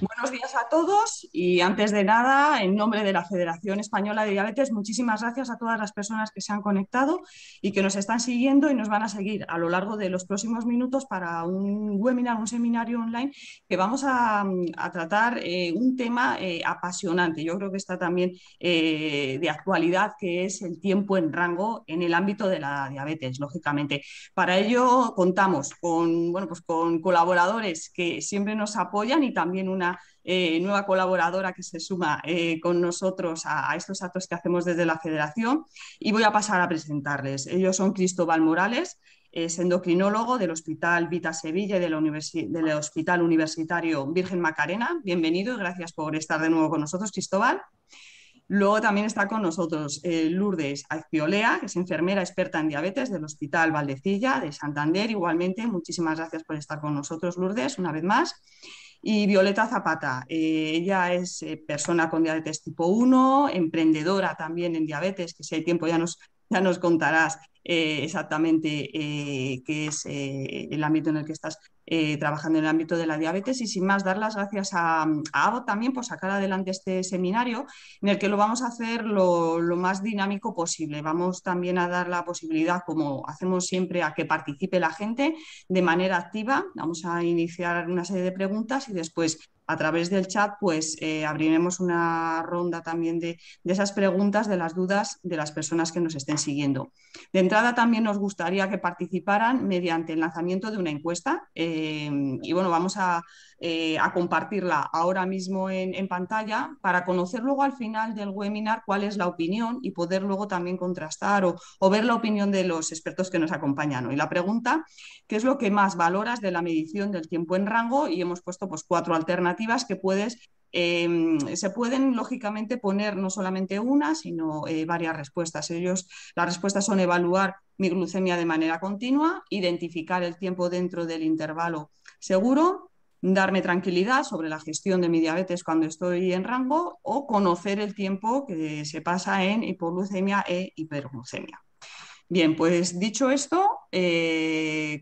Buenos días a todos y antes de nada, en nombre de la Federación Española de Diabetes, muchísimas gracias a todas las personas que se han conectado y que nos están siguiendo y nos van a seguir a lo largo de los próximos minutos para un webinar, un seminario online que vamos a tratar un tema apasionante. Yo creo que está también de actualidad, que es el tiempo en rango en el ámbito de la diabetes, lógicamente. Para ello contamos con, bueno, pues con colaboradores que siempre nos apoyan y también una nueva colaboradora que se suma con nosotros a estos actos que hacemos desde la Federación y voy a pasar a presentarles. Ellos son Cristóbal Morales, es endocrinólogo del Hospital Vita Sevilla y del Hospital Universitario Virgen Macarena. Bienvenido y gracias por estar de nuevo con nosotros, Cristóbal. Luego también está con nosotros Lourdes Azpiolea, que es enfermera experta en diabetes del Hospital Valdecilla de Santander. Igualmente, muchísimas gracias por estar con nosotros, Lourdes, una vez más. Y Violeta Zapata, ella es persona con diabetes tipo 1, emprendedora también en diabetes, que si hay tiempo ya nos contarás exactamente qué es el ámbito en el que estás trabajando en el ámbito de la diabetes. Y sin más, dar las gracias a Abbott también por sacar adelante este seminario en el que lo vamos a hacer lo más dinámico posible. Vamos también a dar la posibilidad, como hacemos siempre, a que participe la gente de manera activa. Vamos a iniciar una serie de preguntas y después a través del chat pues abriremos una ronda también de esas preguntas, de las dudas de las personas que nos estén siguiendo. De entrada también nos gustaría que participaran mediante el lanzamiento de una encuesta y bueno, vamos a compartirla ahora mismo en pantalla para conocer luego al final del webinar cuál es la opinión y poder luego también contrastar o ver la opinión de los expertos que nos acompañan hoy. La pregunta, ¿qué es lo que más valoras de la medición del tiempo en rango? Y hemos puesto pues 4 alternativas que se pueden lógicamente poner no solamente una, sino varias respuestas. Las respuestas son evaluar mi glucemia de manera continua, identificar el tiempo dentro del intervalo seguro, darme tranquilidad sobre la gestión de mi diabetes cuando estoy en rango o conocer el tiempo que se pasa en hipoglucemia e hiperglucemia. Bien, pues dicho esto,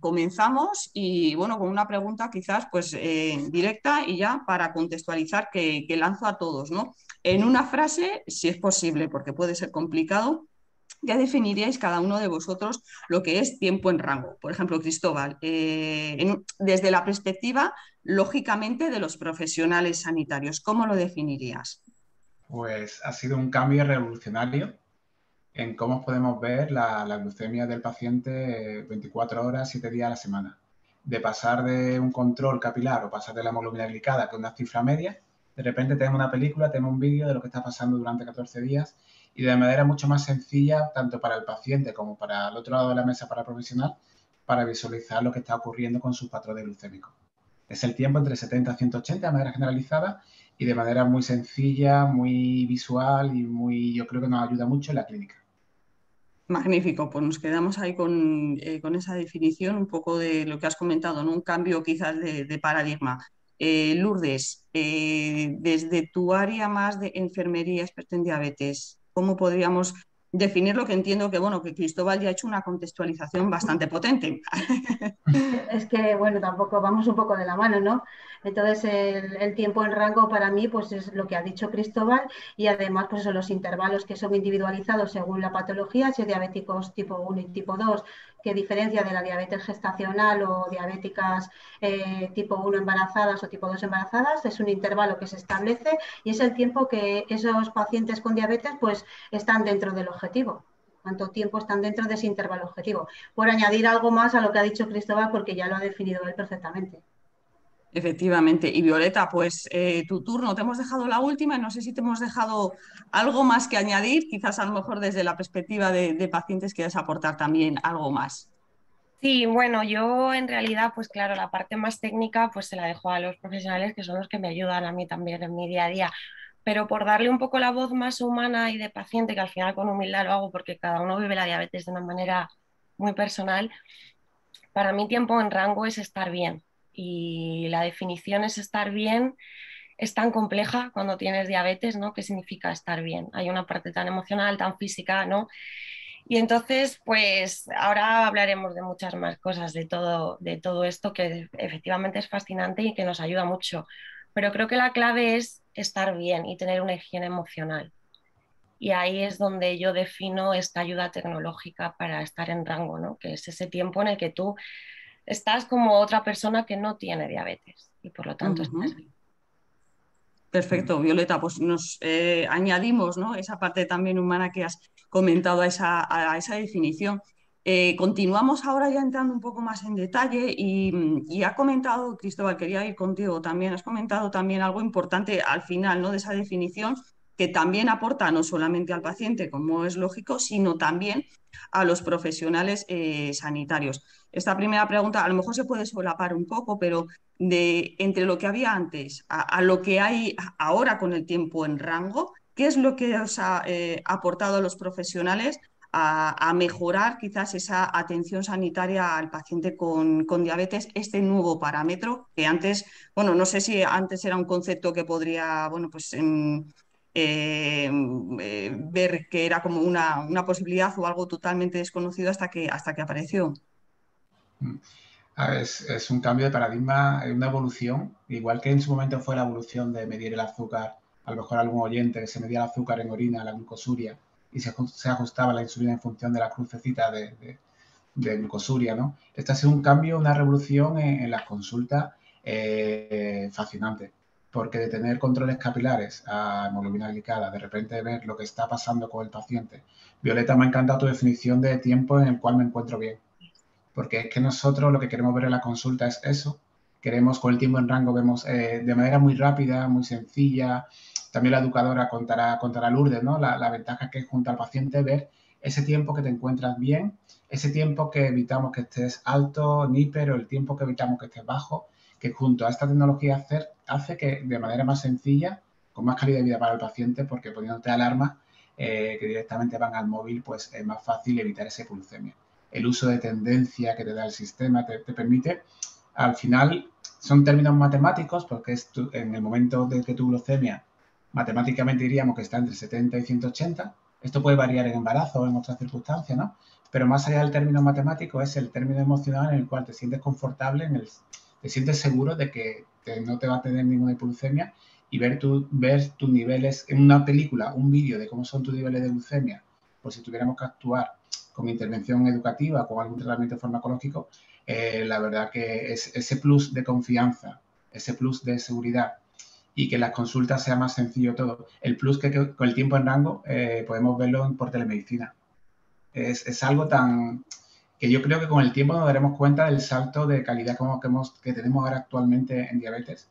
comenzamos y bueno, con una pregunta quizás pues directa y ya para contextualizar que lanzo a todos, ¿no? En una frase, si es posible, porque puede ser complicado, ya definiríais cada uno de vosotros lo que es tiempo en rango. Por ejemplo, Cristóbal, desde la perspectiva, lógicamente, de los profesionales sanitarios, ¿cómo lo definirías? Pues ha sido un cambio revolucionario en cómo podemos ver la glucemia del paciente 24 horas, 7 días a la semana. De pasar de un control capilar o pasar de la hemoglobina glicada, que es una cifra media, de repente tenemos una película, tenemos un vídeo de lo que está pasando durante 14 días y de manera mucho más sencilla, tanto para el paciente como para el otro lado de la mesa, para el profesional, para visualizar lo que está ocurriendo con sus patrones glucémicos. Es el tiempo entre 70 y 180 de manera generalizada y de manera muy sencilla, muy visual y yo creo que nos ayuda mucho en la clínica. Magnífico, pues nos quedamos ahí con esa definición, un poco de lo que has comentado, ¿no? Un cambio quizás de paradigma. Lourdes, desde tu área más de enfermería, experta en diabetes, ¿cómo podríamos definir lo que entiendo que, bueno, que Cristóbal ya ha hecho una contextualización bastante potente? Es que, bueno, tampoco vamos un poco de la mano, ¿no? Entonces, el tiempo en rango para mí, pues es lo que ha dicho Cristóbal y además, pues son los intervalos que son individualizados según la patología, si es diabéticos tipo 1 y tipo 2, que diferencia de la diabetes gestacional o diabéticas tipo 1 embarazadas o tipo 2 embarazadas, es un intervalo que se establece y es el tiempo que esos pacientes con diabetes, pues, están dentro del objetivo. ¿Cuánto tiempo están dentro de ese intervalo objetivo? Por añadir algo más a lo que ha dicho Cristóbal, porque ya lo ha definido él perfectamente. Efectivamente. Y Violeta, pues tu turno, te hemos dejado la última y no sé si te hemos dejado algo más que añadir, quizás a lo mejor desde la perspectiva de pacientes quieras aportar también algo más. Sí, bueno, yo en realidad, pues claro, la parte más técnica pues se la dejo a los profesionales que son los que me ayudan a mí también en mi día a día. Pero por darle un poco la voz más humana y de paciente, que al final con humildad lo hago porque cada uno vive la diabetes de una manera muy personal, para mí tiempo en rango es estar bien. Y la definición es estar bien, es tan compleja cuando tienes diabetes, ¿no? ¿Qué significa estar bien? Hay una parte tan emocional, tan física, ¿no? Y entonces, pues ahora hablaremos de muchas más cosas, de todo esto que efectivamente es fascinante y que nos ayuda mucho. pero creo que la clave es estar bien y tener una higiene emocional. Y ahí es donde yo defino esta ayuda tecnológica para estar en rango, ¿no? Que es ese tiempo en el que tú estás como otra persona que no tiene diabetes y por lo tanto estás Ujú. bien. Perfecto, Violeta, pues nos añadimos, ¿no?, esa parte también humana que has comentado a esa definición. Continuamos ahora ya entrando un poco más en detalle y ha comentado, Cristóbal, quería ir contigo también, has comentado también algo importante al final, ¿no?, de esa definición que también aporta no solamente al paciente, como es lógico, sino también a los profesionales sanitarios. Esta primera pregunta a lo mejor se puede solapar un poco, pero entre lo que había antes a lo que hay ahora con el tiempo en rango, ¿qué es lo que os ha aportado a los profesionales a mejorar quizás esa atención sanitaria al paciente con diabetes, este nuevo parámetro que antes, bueno, no sé si antes era un concepto que podría, bueno, pues ver que era como una posibilidad o algo totalmente desconocido hasta que apareció? Es un cambio de paradigma, una evolución, igual que en su momento fue la evolución de medir el azúcar, a lo mejor algún oyente que se medía el azúcar en orina, la glucosuria, y se ajustaba la insulina en función de la crucecita de glucosuria, ¿no? Este ha sido un cambio, una revolución en las consultas fascinante, porque de tener controles capilares a hemoglobina glicada, de repente ver lo que está pasando con el paciente. Violeta, me ha encantado tu definición de tiempo en el cual me encuentro bien, porque es que nosotros lo que queremos ver en la consulta es eso. Queremos, con el tiempo en rango, vemos de manera muy rápida, muy sencilla. También la educadora contará Lourdes, ¿no? La ventaja que es junto al paciente ver ese tiempo que te encuentras bien, ese tiempo que evitamos que estés alto, ni pero el tiempo que evitamos que estés bajo, que junto a esta tecnología hace que de manera más sencilla, con más calidad de vida para el paciente, porque poniéndote alarmas que directamente van al móvil, pues es más fácil evitar esa hipoglucemia. El uso de tendencia que te da el sistema te permite, al final, son términos matemáticos, porque en el momento de que tu glucemia, matemáticamente diríamos que está entre 70 y 180, esto puede variar en embarazo o en otras circunstancias, ¿no? Pero más allá del término matemático es el término emocional en el cual te sientes confortable, te sientes seguro de que no te va a tener ninguna hipoglucemia y ver tus niveles en una película, un vídeo de cómo son tus niveles de glucemia, por si tuviéramos que actuar con intervención educativa, con algún tratamiento farmacológico, la verdad que es ese plus de confianza, ese plus de seguridad y que las consultas sea más sencillo todo. El plus que con el tiempo en rango podemos verlo por telemedicina. Es algo tan que yo creo que con el tiempo nos daremos cuenta del salto de calidad que tenemos ahora actualmente en diabetes.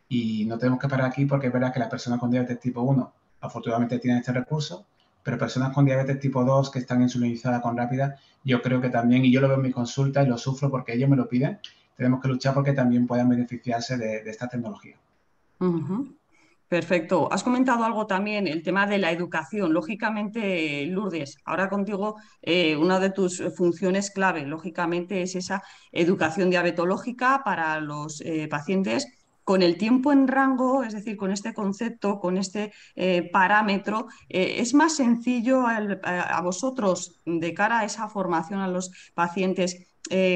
Y no tenemos que parar aquí porque es verdad que las personas con diabetes tipo 1 afortunadamente tienen este recurso, pero personas con diabetes tipo 2 que están insulinizadas con rápida, yo creo que también, y yo lo veo en mi consulta y lo sufro porque ellos me lo piden, tenemos que luchar porque también puedan beneficiarse de esta tecnología. Ujú. Perfecto. Has comentado algo también, el tema de la educación. Lógicamente, Lourdes, ahora contigo, una de tus funciones clave, lógicamente, es esa educación diabetológica para los pacientes con el tiempo en rango, es decir, con este concepto, con este parámetro. ¿Es más sencillo a vosotros, de cara a esa formación a los pacientes?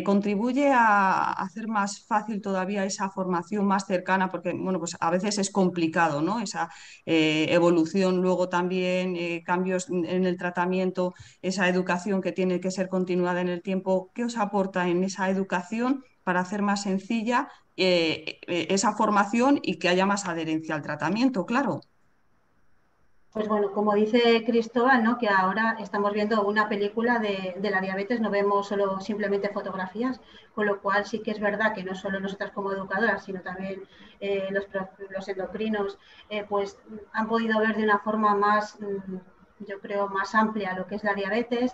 Contribuye a hacer más fácil todavía esa formación más cercana, porque bueno, pues a veces es complicado, ¿no? Esa evolución, luego también cambios en el tratamiento, esa educación que tiene que ser continuada en el tiempo. ¿Qué os aporta en esa educación para hacer más sencilla esa formación y que haya más adherencia al tratamiento? Claro. Pues bueno, como dice Cristóbal, ¿no? Que ahora estamos viendo una película de la diabetes, no vemos solo simplemente fotografías, con lo cual sí que es verdad que no solo nosotras como educadoras, sino también los endocrinos, pues han podido ver de una forma más, yo creo, más amplia lo que es la diabetes.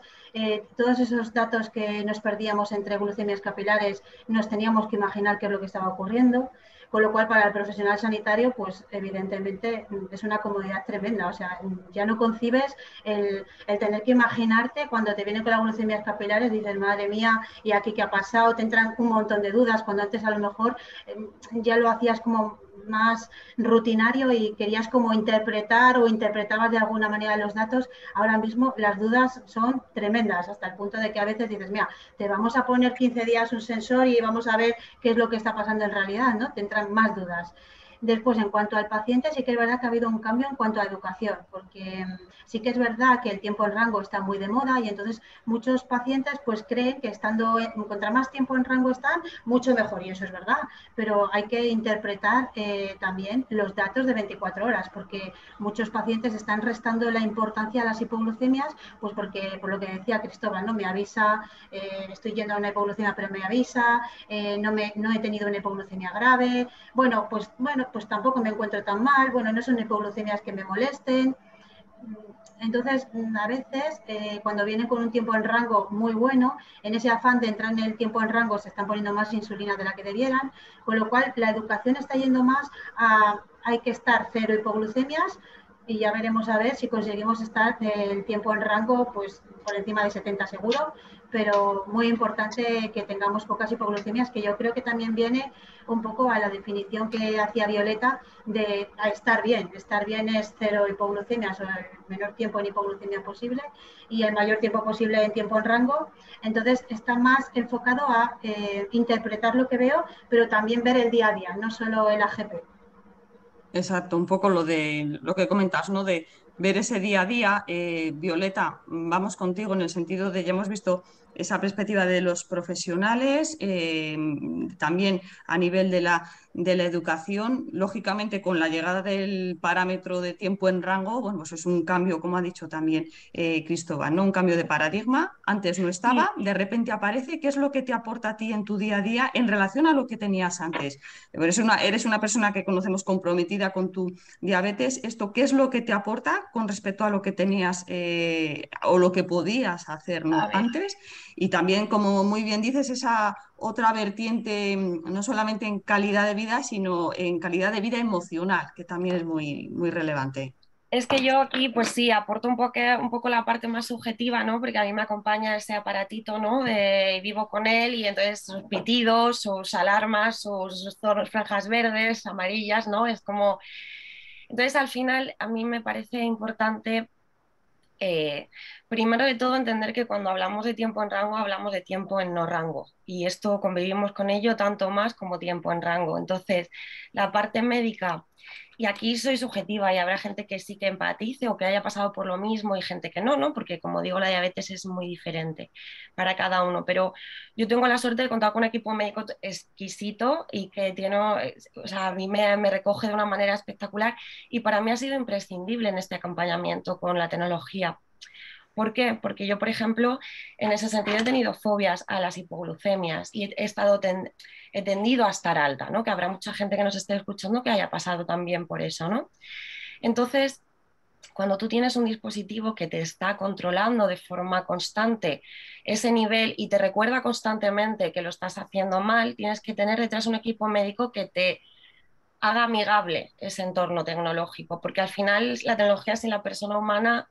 Todos esos datos que nos perdíamos entre glucemias capilares, nos teníamos que imaginar qué es lo que estaba ocurriendo. Con lo cual, para el profesional sanitario, pues evidentemente es una comodidad tremenda. O sea, ya no concibes el tener que imaginarte cuando te vienen con las glucemias capilares, dices, madre mía, ¿y aquí qué ha pasado? Te entran un montón de dudas, cuando antes a lo mejor ya lo hacías como más rutinario y querías como interpretar o interpretabas de alguna manera los datos. Ahora mismo las dudas son tremendas, hasta el punto de que a veces dices, mira, te vamos a poner 15 días un sensor y vamos a ver qué es lo que está pasando en realidad, ¿no? Te entran más dudas. Después, en cuanto al paciente, sí que es verdad que ha habido un cambio en cuanto a educación, porque sí que es verdad que el tiempo en rango está muy de moda y entonces muchos pacientes pues creen que contra más tiempo en rango están, mucho mejor, y eso es verdad, pero hay que interpretar también los datos de 24 horas, porque muchos pacientes están restando la importancia a las hipoglucemias, pues porque, por lo que decía Cristóbal, ¿no? Me avisa, estoy yendo a una hipoglucemia, pero me avisa, no he tenido una hipoglucemia grave, bueno, pues tampoco me encuentro tan mal, bueno, no son hipoglucemias que me molesten. Entonces, a veces, cuando vienen con un tiempo en rango muy bueno, en ese afán de entrar en el tiempo en rango se están poniendo más insulina de la que debieran, con lo cual la educación está yendo más a hay que estar cero hipoglucemias y ya veremos a ver si conseguimos estar el tiempo en rango pues por encima de 70 seguro, pero muy importante que tengamos pocas hipoglucemias, que yo creo que también viene un poco a la definición que hacía Violeta de estar bien. Estar bien es cero hipoglucemias o el menor tiempo en hipoglucemia posible y el mayor tiempo posible en tiempo en rango. Entonces está más enfocado a interpretar lo que veo, pero también ver el día a día, no solo el AGP. Exacto, un poco lo de lo que comentas, ¿no? De ver ese día a día. Violeta, vamos contigo en el sentido de ya hemos visto esa perspectiva de los profesionales, también a nivel de la educación. Lógicamente, con la llegada del parámetro de tiempo en rango, bueno, pues es un cambio, como ha dicho también Cristóbal, ¿no? Un cambio de paradigma. Antes no estaba, de repente aparece. ¿Qué es lo que te aporta a ti en tu día a día en relación a lo que tenías antes? Eres una persona que conocemos comprometida con tu diabetes. ¿Esto qué es lo que te aporta con respecto a lo que tenías o lo que podías hacer, A ¿no? ver, antes? Y también, como muy bien dices, esa otra vertiente, no solamente en calidad de vida, sino en calidad de vida emocional, que también es muy, muy relevante. es que yo aquí, pues sí, aporto un poco la parte más subjetiva, ¿no? Porque a mí me acompaña ese aparatito, ¿no? Vivo con él y entonces sus pitidos, sus alarmas, sus franjas verdes, amarillas, ¿no? Es como... Entonces, al final, a mí me parece importante, eh, primero de todo, entender que cuando hablamos de tiempo en rango, hablamos de tiempo en no rango. Y esto convivimos con ello tanto más como tiempo en rango. Entonces, la parte médica, y aquí soy subjetiva y habrá gente que sí que empatice o que haya pasado por lo mismo y gente que no, ¿no? Porque como digo, la diabetes es muy diferente para cada uno. Pero yo tengo la suerte de contar con un equipo médico exquisito y que tiene, o sea, a mí me recoge de una manera espectacular y para mí ha sido imprescindible en este acompañamiento con la tecnología. ¿Por qué? Porque yo, por ejemplo, en ese sentido he tenido fobias a las hipoglucemias y he tendido a estar alta, ¿no? Que habrá mucha gente que nos esté escuchando que haya pasado también por eso, ¿no? Entonces, cuando tú tienes un dispositivo que te está controlando de forma constante ese nivel y te recuerda constantemente que lo estás haciendo mal, tienes que tener detrás un equipo médico que te haga amigable ese entorno tecnológico, porque al final la tecnología sin la persona humana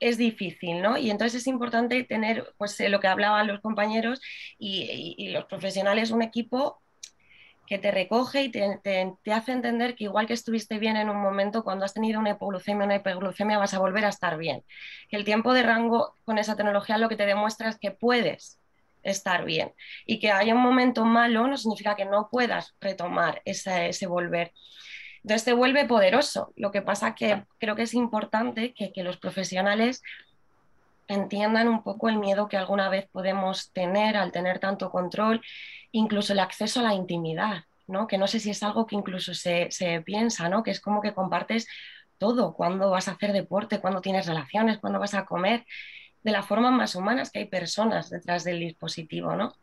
es difícil, ¿no? Y entonces es importante tener, pues lo que hablaban los compañeros y los profesionales, un equipo que te recoge y te hace entender que igual que estuviste bien en un momento, cuando has tenido una hiperglucemia, vas a volver a estar bien. Que el tiempo de rango con esa tecnología lo que te demuestra es que puedes estar bien y que haya un momento malo no significa que no puedas retomar ese volver. Entonces te vuelve poderoso. Lo que pasa que creo que es importante que los profesionales entiendan un poco el miedo que alguna vez podemos tener al tener tanto control, incluso el acceso a la intimidad, ¿no? Que no sé si es algo que incluso se piensa, ¿no? Que es como que compartes todo, cuando vas a hacer deporte, cuando tienes relaciones, cuando vas a comer, de la forma más humana, es que hay personas detrás del dispositivo, ¿no?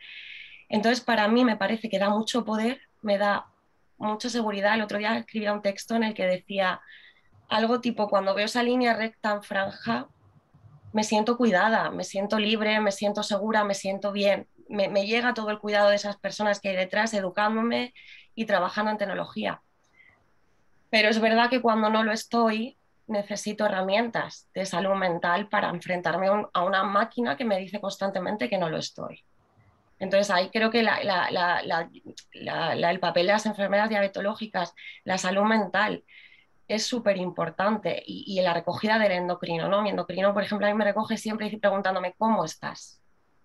Entonces, para mí me parece que da mucho poder, me da mucha seguridad. El otro día escribía un texto en el que decía algo tipo, cuando veo esa línea recta en franja, me siento cuidada, me siento libre, me siento segura, me siento bien. Me llega todo el cuidado de esas personas que hay detrás educándome y trabajando en tecnología. Pero es verdad que cuando no lo estoy, necesito herramientas de salud mental para enfrentarme a una máquina que me dice constantemente que no lo estoy. Entonces ahí creo que el papel de las enfermedades diabetológicas, la salud mental, es súper importante y la recogida del endocrino, ¿no? Mi endocrino, por ejemplo, a mí me recoge siempre preguntándome ¿cómo estás?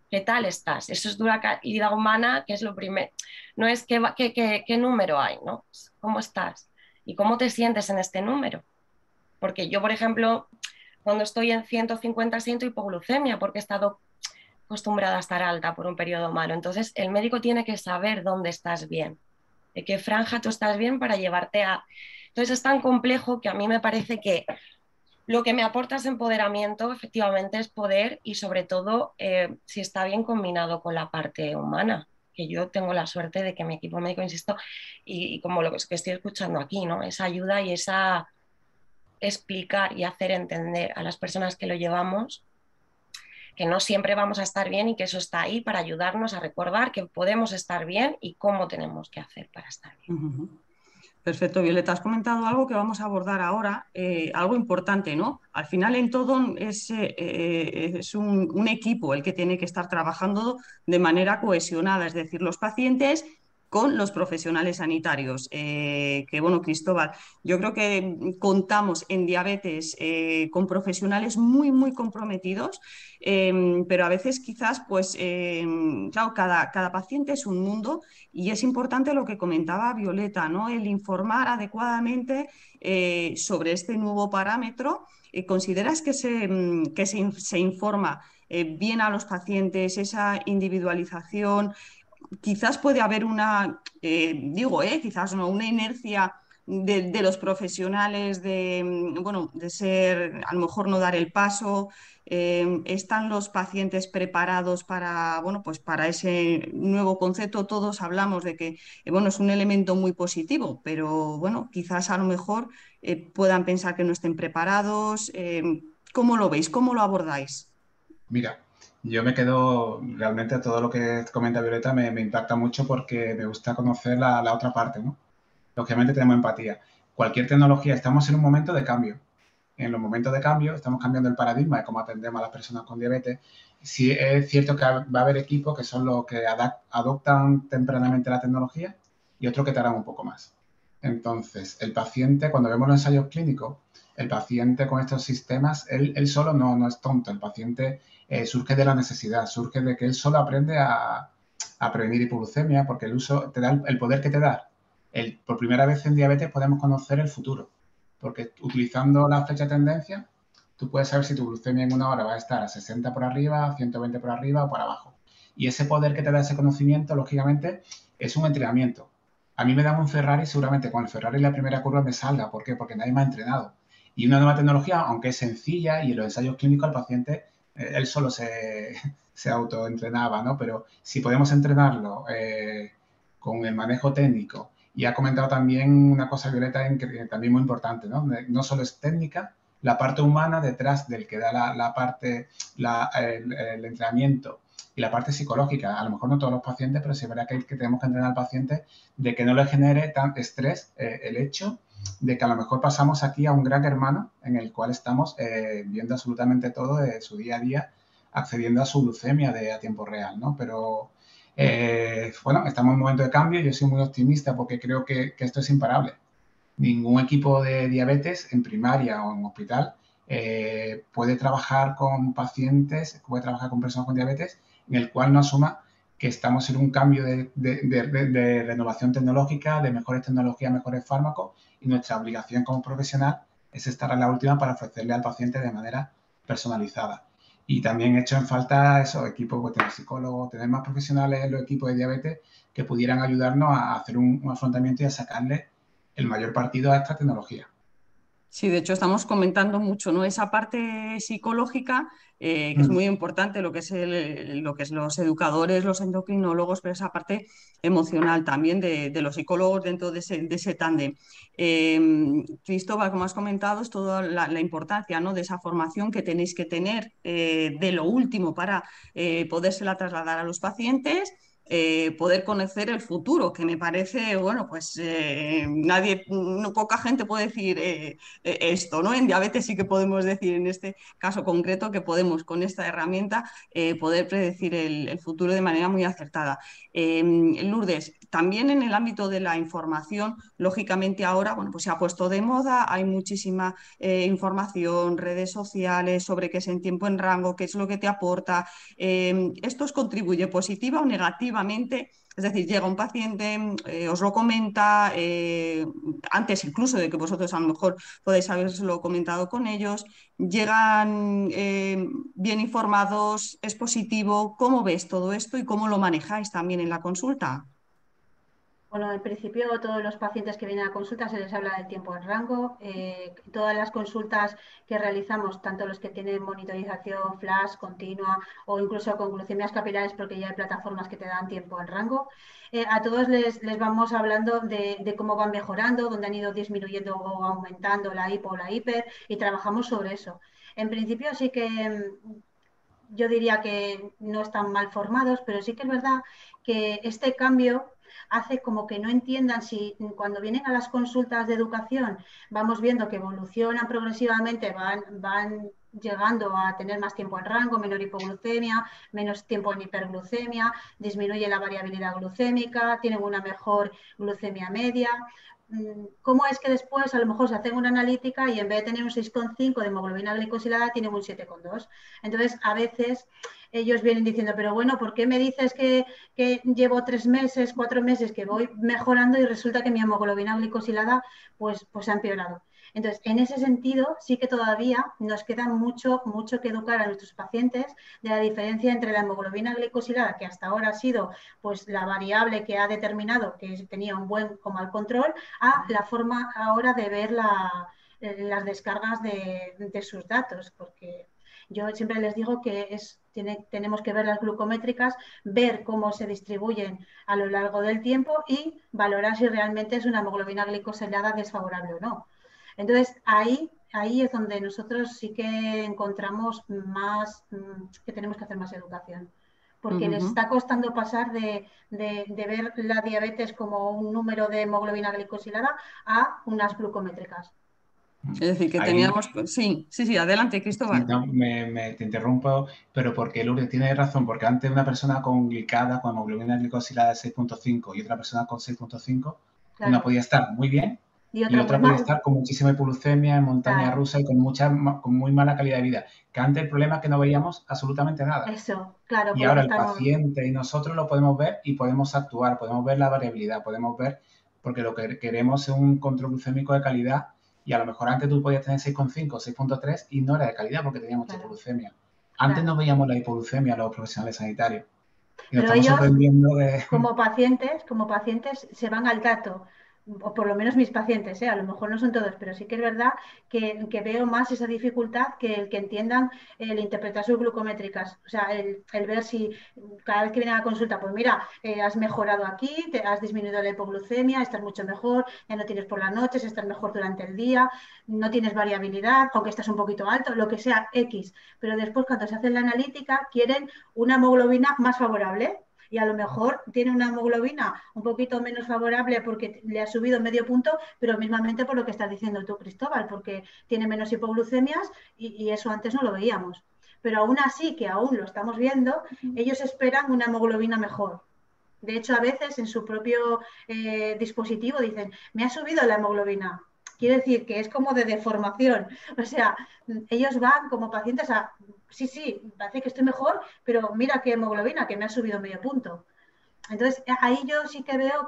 ¿Qué tal estás? Eso es dura calidad humana, que es lo primero. No es qué número hay, ¿no? ¿Cómo estás? ¿Y cómo te sientes en este número? Porque yo, por ejemplo, cuando estoy en 150 siento hipoglucemia porque he estado acostumbrada a estar alta por un periodo malo. Entonces, el médico tiene que saber dónde estás bien, de qué franja tú estás bien para llevarte a... Entonces, es tan complejo que a mí me parece que lo que me aporta ese empoderamiento efectivamente es poder y sobre todo si está bien combinado con la parte humana, que yo tengo la suerte de que mi equipo médico, insisto, y como lo que estoy escuchando aquí, ¿no? Esa ayuda y esa explicar y hacer entender a las personas que lo llevamos que no siempre vamos a estar bien y que eso está ahí para ayudarnos a recordar que podemos estar bien y cómo tenemos que hacer para estar bien. Ujú. Perfecto, Violeta, has comentado algo que vamos a abordar ahora, algo importante, ¿no? Al final en todo es un equipo el que tiene que estar trabajando de manera cohesionada, es decir, los pacientes con los profesionales sanitarios. Que bueno, Cristóbal, yo creo que contamos en diabetes con profesionales muy, muy comprometidos, pero a veces quizás, pues, claro, cada paciente es un mundo y es importante lo que comentaba Violeta, ¿no? El informar adecuadamente sobre este nuevo parámetro. ¿Consideras que se informa bien a los pacientes, esa individualización? Quizás puede haber una, quizás no, una inercia de los profesionales bueno, de ser, a lo mejor no dar el paso. ¿Están los pacientes preparados para, bueno, pues para ese nuevo concepto? Todos hablamos de que, bueno, es un elemento muy positivo, pero bueno, quizás a lo mejor puedan pensar que no estén preparados. ¿Cómo lo veis? ¿Cómo lo abordáis? Mira, yo me quedo, realmente todo lo que comenta Violeta me impacta mucho porque me gusta conocer la otra parte, ¿no? Lógicamente tenemos empatía. Cualquier tecnología, estamos en un momento de cambio. En los momentos de cambio estamos cambiando el paradigma de cómo atendemos a las personas con diabetes. Sí es cierto que va a haber equipos que son los que adoptan tempranamente la tecnología y otros que tardan un poco más. Entonces, el paciente, cuando vemos los ensayos clínicos, el paciente con estos sistemas, él solo no es tonto. El paciente surge de la necesidad, surge de que él solo aprende a prevenir hipoglucemia porque el uso te da el poder que te da. Por primera vez en diabetes podemos conocer el futuro, porque utilizando la flecha de tendencia, tú puedes saber si tu glucemia en una hora va a estar a 60 por arriba, 120 por arriba o por abajo. Y ese poder que te da ese conocimiento, lógicamente, es un entrenamiento. A mí me dan un Ferrari, seguramente con el Ferrari la primera curva me salga. ¿Por qué? Porque nadie me ha entrenado. Y una nueva tecnología, aunque es sencilla y en los ensayos clínicos el paciente, él solo se autoentrenaba, ¿no? Pero si podemos entrenarlo con el manejo técnico. Y ha comentado también una cosa, Violeta, también muy importante, ¿no? No solo es técnica, la parte humana detrás del que da la parte, el entrenamiento y la parte psicológica. A lo mejor no todos los pacientes, pero sí es verdad que tenemos que entrenar al paciente de que no le genere tan estrés el hecho de que a lo mejor pasamos aquí a un gran hermano en el cual estamos viendo absolutamente todo de su día a día, accediendo a su glucemia a tiempo real, ¿no? Pero bueno, estamos en un momento de cambio. Yo soy muy optimista porque creo que esto es imparable. Ningún equipo de diabetes en primaria o en hospital puede trabajar con pacientes, puede trabajar con personas con diabetes en el cual no asuma que estamos en un cambio de renovación tecnológica, de mejores tecnologías, mejores fármacos, y nuestra obligación como profesional es estar a la última para ofrecerle al paciente de manera personalizada. Y también he hecho en falta esos equipos, pues, tener psicólogos, tener más profesionales en los equipos de diabetes que pudieran ayudarnos a hacer un afrontamiento y a sacarle el mayor partido a esta tecnología. Sí, de hecho estamos comentando mucho, ¿no? Esa parte psicológica, que es muy importante, lo que es los educadores, los endocrinólogos, pero esa parte emocional también de los psicólogos dentro de ese tándem. Cristóbal, como has comentado, es toda la importancia, ¿no? De esa formación que tenéis que tener de lo último para podérsela trasladar a los pacientes. Poder conocer el futuro, que me parece, bueno, pues poca gente puede decir esto, ¿no? En diabetes sí que podemos decir en este caso concreto que podemos con esta herramienta poder predecir el futuro de manera muy acertada. Lourdes, también en el ámbito de la información, lógicamente ahora, bueno, pues se ha puesto de moda, hay muchísima información, redes sociales sobre qué es en tiempo en rango, qué es lo que te aporta. ¿Esto os contribuye positiva o negativamente Es decir, llega un paciente, os lo comenta, antes incluso de que vosotros a lo mejor podéis haberlo comentado con ellos, llegan bien informados, es positivo. ¿Cómo ves todo esto y cómo lo manejáis también en la consulta? Bueno, en principio todos los pacientes que vienen a consulta se les habla del tiempo en rango. Todas las consultas que realizamos, tanto los que tienen monitorización flash continua o incluso con glucemias capilares, porque ya hay plataformas que te dan tiempo en rango, a todos les vamos hablando de cómo van mejorando, dónde han ido disminuyendo o aumentando la hipo o la hiper y trabajamos sobre eso. En principio sí que yo diría que no están mal formados, pero sí que es verdad que este cambio hace como que no entiendan si cuando vienen a las consultas de educación vamos viendo que evolucionan progresivamente, van llegando a tener más tiempo en rango, menor hipoglucemia, menos tiempo en hiperglucemia, disminuye la variabilidad glucémica, tienen una mejor glucemia media. ¿Cómo es que después a lo mejor se hacen una analítica y en vez de tener un 6,5 de hemoglobina glicosilada tienen un 7,2? Entonces, a veces ellos vienen diciendo, pero bueno, ¿por qué me dices que llevo 3 meses, 4 meses, que voy mejorando y resulta que mi hemoglobina glicosilada pues ha empeorado? Entonces, en ese sentido, sí que todavía nos queda mucho, mucho que educar a nuestros pacientes de la diferencia entre la hemoglobina glicosilada, que hasta ahora ha sido pues la variable que ha determinado que tenía un buen o mal control, a la forma ahora de ver las descargas de sus datos, porque yo siempre les digo que tenemos que ver las glucométricas, ver cómo se distribuyen a lo largo del tiempo y valorar si realmente es una hemoglobina glicosilada desfavorable o no. Entonces, ahí es donde nosotros sí que encontramos más, que tenemos que hacer más educación. Porque les Ujú. está costando pasar de ver la diabetes como un número de hemoglobina glicosilada a unas glucométricas. Es decir, que Ahí teníamos... Sí, sí, sí, adelante, sí, Cristóbal. no, te interrumpo, pero porque Lourdes tiene razón, porque antes una persona con glicada, con hemoglobina glicosilada de 6,5 y otra persona con 6,5, una Claro. podía estar muy bien Y y otra muy otra podía mal. estar con muchísima hipoglucemia, en montaña Claro. rusa y con muy mala calidad de vida. Que antes el problema es que no veíamos absolutamente nada. Eso, claro, Y porque ahora el estamos. paciente y nosotros lo podemos ver y podemos actuar, podemos ver la variabilidad, podemos ver, porque lo que queremos es un control glucémico de calidad y a lo mejor antes tú podías tener 6,5, 6,3 y no era de calidad porque teníamos mucha Claro, hipoglucemia. Antes no claro. veíamos la hipoglucemia los profesionales sanitarios y nos Pero estamos ellos, sorprendiendo de... como pacientes, se van al dato, o por lo menos mis pacientes, a lo mejor no son todos, pero sí que es verdad que veo más esa dificultad que el que entiendan el interpretar sus glucométricas, o sea, el ver si cada vez que vienen a la consulta, pues mira, has mejorado aquí, has disminuido la hipoglucemia, estás mucho mejor, ya no tienes por las noches, estás mejor durante el día, no tienes variabilidad, aunque estás un poquito alto, lo que sea, X, pero después cuando se hace la analítica quieren una hemoglobina más favorable y a lo mejor tiene una hemoglobina un poquito menos favorable porque le ha subido medio punto, pero mismamente por lo que estás diciendo tú, Cristóbal, porque tiene menos hipoglucemias y eso antes no lo veíamos. Pero aún así, que aún lo estamos viendo, ellos esperan una hemoglobina mejor. De hecho, a veces en su propio dispositivo dicen, me ha subido la hemoglobina. Quiere decir que es como de deformación. O sea, ellos van como pacientes a, sí, sí, parece que estoy mejor, pero mira qué hemoglobina, que me ha subido medio punto. Entonces, ahí yo sí que veo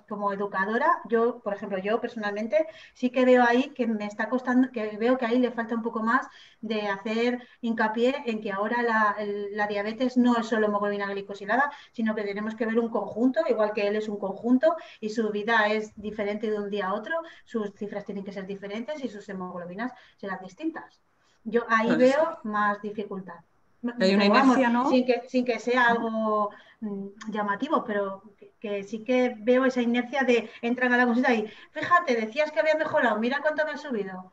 como educadora, yo, por ejemplo, yo personalmente, sí que veo ahí que me está costando, que veo que ahí le falta un poco más de hacer hincapié en que ahora la diabetes no es solo hemoglobina glicosilada, sino que tenemos que ver un conjunto, igual que él es un conjunto y su vida es diferente de un día a otro, sus cifras tienen que ser diferentes y sus hemoglobinas serán distintas. Yo ahí Pues, veo más dificultad. hay una Pero vamos, inercia, ¿no? sin que sea algo llamativo, pero que sí que veo esa inercia de entran a la consulta y fíjate, decías que había mejorado, mira cuánto me ha subido.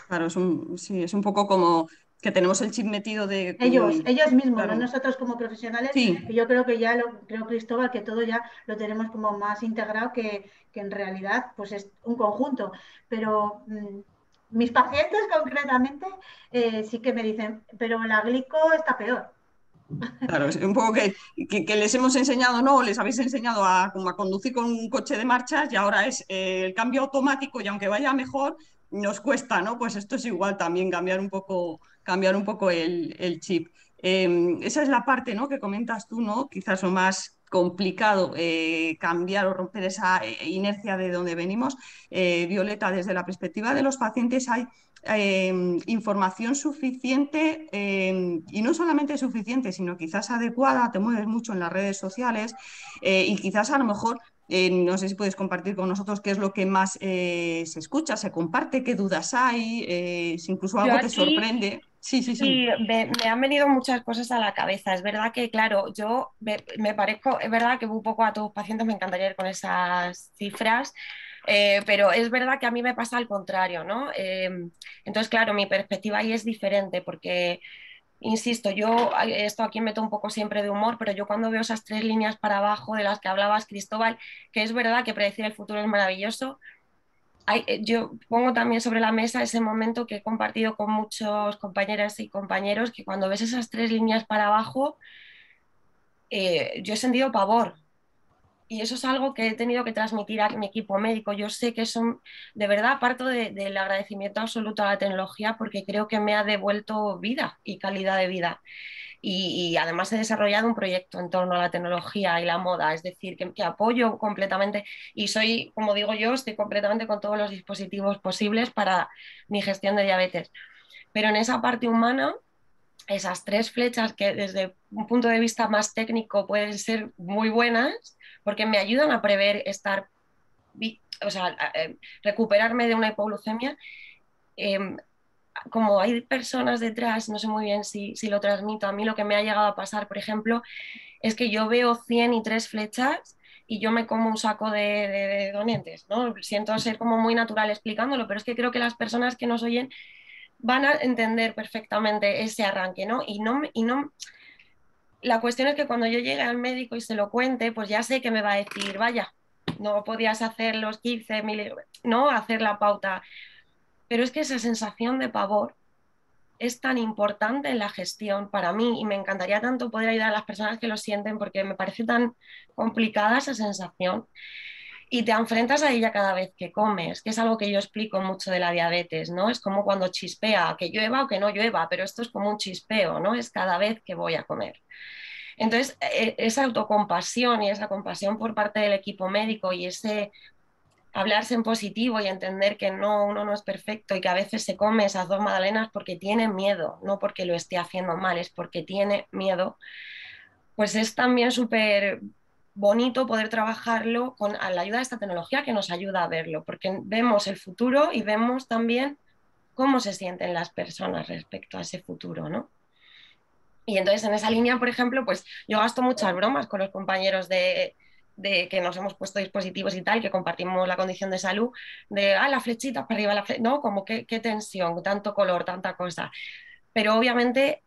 Claro, sí, es un poco como que tenemos el chip metido de... Ellos mismos, no claro, nosotros como profesionales, que sí, yo creo que creo Cristóbal, que todo ya lo tenemos como más integrado que en realidad pues es un conjunto. Pero mis pacientes concretamente sí que me dicen, pero la glico está peor. claro, es un poco que les hemos enseñado, no, les habéis enseñado a, como a conducir con un coche de marchas y ahora es el cambio automático y aunque vaya mejor, nos cuesta, ¿no? Pues esto es igual también, cambiar un poco el chip. Esa es la parte, ¿no? Que comentas tú, ¿no? Quizás lo más complicado cambiar o romper esa inercia de donde venimos. Violeta, desde la perspectiva de los pacientes hay información suficiente y no solamente suficiente, sino quizás adecuada, te mueves mucho en las redes sociales y quizás a lo mejor, no sé si puedes compartir con nosotros qué es lo que más se escucha, se comparte, qué dudas hay, si incluso Yo algo te aquí sorprende. Sí, sí, sí. sí, me han venido muchas cosas a la cabeza. Es verdad que, claro, yo me parezco, es verdad que un poco a todos los pacientes me encantaría ir con esas cifras, pero es verdad que a mí me pasa al contrario, ¿no? Entonces, claro, mi perspectiva ahí es diferente porque, insisto, esto aquí meto un poco siempre de humor, pero yo cuando veo esas 3 líneas para abajo de las que hablabas, Cristóbal, que es verdad que predecir el futuro es maravilloso. Yo pongo también sobre la mesa ese momento que he compartido con muchos compañeras y compañeros, que cuando ves esas 3 líneas para abajo, yo he sentido pavor. Y eso es algo que he tenido que transmitir a mi equipo médico. Yo sé que son, de verdad, parto del agradecimiento absoluto a la tecnología porque creo que me ha devuelto vida y calidad de vida. Y además he desarrollado un proyecto en torno a la tecnología y la moda, es decir, que apoyo completamente y soy, como digo yo, estoy completamente con todos los dispositivos posibles para mi gestión de diabetes. Pero en esa parte humana, esas 3 flechas que desde un punto de vista más técnico pueden ser muy buenas porque me ayudan a prever estar, o sea, recuperarme de una hipoglucemia. Eh, Como hay personas detrás, no sé muy bien si lo transmito, a mí lo que me ha llegado a pasar, por ejemplo, es que yo veo 100 y 3 flechas y yo me como un saco de donantes, ¿no? Siento ser como muy natural explicándolo, pero es que creo que las personas que nos oyen van a entender perfectamente ese arranque, ¿no? La cuestión es que cuando yo llegue al médico y se lo cuente, pues ya sé que me va a decir, vaya, no podías hacer los 15 miligramos, no hacer la pauta, pero es que esa sensación de pavor es tan importante en la gestión para mí y me encantaría tanto poder ayudar a las personas que lo sienten porque me parece tan complicada esa sensación y te enfrentas a ella cada vez que comes, que es algo que yo explico mucho de la diabetes, ¿no? Es como cuando chispea, que llueva o que no llueva, pero esto es como un chispeo, ¿no? Es cada vez que voy a comer. Entonces, esa autocompasión y esa compasión por parte del equipo médico y ese hablarse en positivo y entender que no, uno no es perfecto y que a veces se come esas 2 magdalenas porque tiene miedo, no porque lo esté haciendo mal, es porque tiene miedo, pues es también súper bonito poder trabajarlo a la ayuda de esta tecnología que nos ayuda a verlo, porque vemos el futuro y vemos también cómo se sienten las personas respecto a ese futuro, ¿no? Y entonces en esa línea, por ejemplo, pues yo gasto muchas bromas con los compañeros de que nos hemos puesto dispositivos y tal, que compartimos la condición de salud, de, la flechita para arriba, no, como qué tensión, tanto color, tanta cosa. Pero obviamente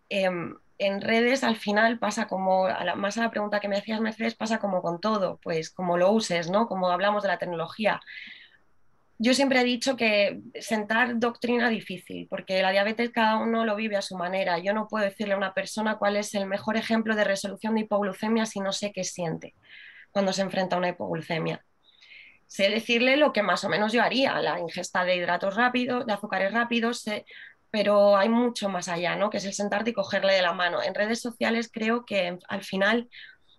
en redes al final pasa como, más a la pregunta que me hacías, Mercedes, pasa como con todo, pues como lo uses, ¿no? Como hablamos de la tecnología. Yo siempre he dicho que sentar doctrina difícil, porque la diabetes cada uno lo vive a su manera. Yo no puedo decirle a una persona cuál es el mejor ejemplo de resolución de hipoglucemia si no sé qué siente cuando se enfrenta a una hipoglucemia. Sé decirle lo que más o menos yo haría, la ingesta de hidratos rápidos, de azúcares rápidos, pero hay mucho más allá, ¿no? Que es el sentarte y cogerle de la mano. En redes sociales creo que al final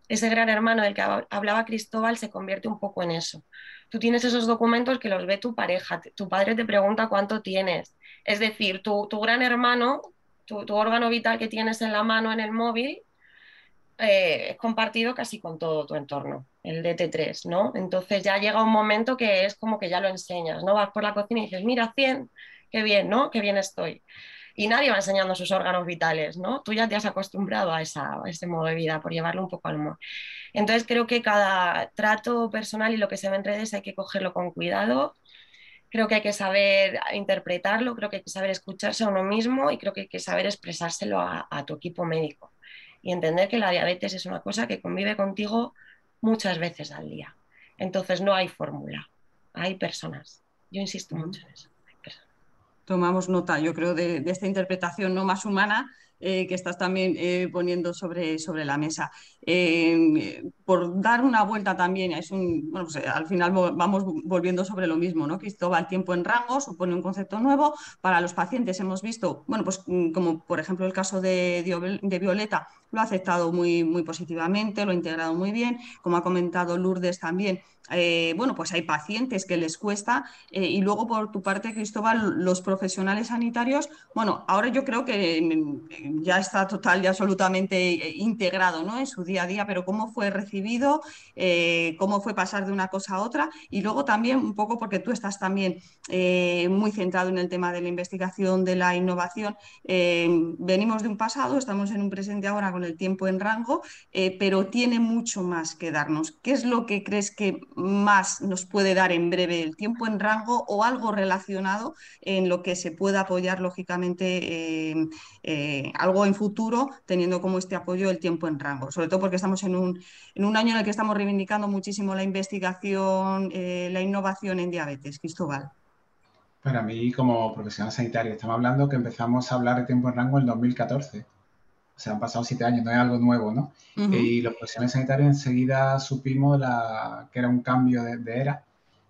ese gran hermano del que hablaba Cristóbal se convierte un poco en eso. Tú tienes esos documentos que los ve tu pareja, tu padre te pregunta cuánto tienes. Es decir, tu gran hermano, tu órgano vital que tienes en la mano en el móvil, es compartido casi con todo tu entorno, el DT3, ¿no? Entonces ya llega un momento que es como que ya lo enseñas, ¿no? Vas por la cocina y dices, mira, 100, qué bien, ¿no? Qué bien estoy. Y nadie va enseñando sus órganos vitales, ¿no? Tú ya te has acostumbrado a ese modo de vida, por llevarlo un poco al humor. Entonces creo que cada trato personal y lo que se ve en redes hay que cogerlo con cuidado. Creo que hay que saber interpretarlo, creo que hay que saber escucharse a uno mismo y creo que hay que saber expresárselo a tu equipo médico y entender que la diabetes es una cosa que convive contigo muchas veces al día. Entonces no hay fórmula, hay personas. Yo insisto mucho en eso. Tomamos nota, yo creo, de esta interpretación no más humana que estás también poniendo sobre la mesa. por dar una vuelta también, bueno, pues, al final vamos volviendo sobre lo mismo, ¿no? Cristóbal, tiempo en rango supone un concepto nuevo. Para los pacientes hemos visto, bueno, pues como por ejemplo el caso de Violeta, lo ha aceptado muy positivamente, lo ha integrado muy bien. Como ha comentado Lourdes también, bueno, pues hay pacientes que les cuesta. Y luego, por tu parte, Cristóbal, los profesionales sanitarios, bueno, ahora yo creo que ya está total y absolutamente integrado, ¿no? En su día a día, pero ¿cómo fue recibido? ¿Cómo fue pasar de una cosa a otra? Y luego también, un poco porque tú estás también muy centrado en el tema de la investigación, de la innovación. Venimos de un pasado, estamos en un presente ahora con el tiempo en rango, pero tiene mucho más que darnos. ¿Qué es lo que crees que más nos puede dar en breve el tiempo en rango o algo relacionado en lo que se pueda apoyar, lógicamente, algo en futuro, teniendo como este apoyo el tiempo en rango? Sobre todo porque estamos en un año en el que estamos reivindicando muchísimo la investigación, la innovación en diabetes. Cristóbal. Para mí, como profesional sanitario, estamos hablando que empezamos a hablar de tiempo en rango en 2014. O sea, han pasado 7 años, no es algo nuevo, ¿no? Y los profesionales sanitarios enseguida supimos que era un cambio de era.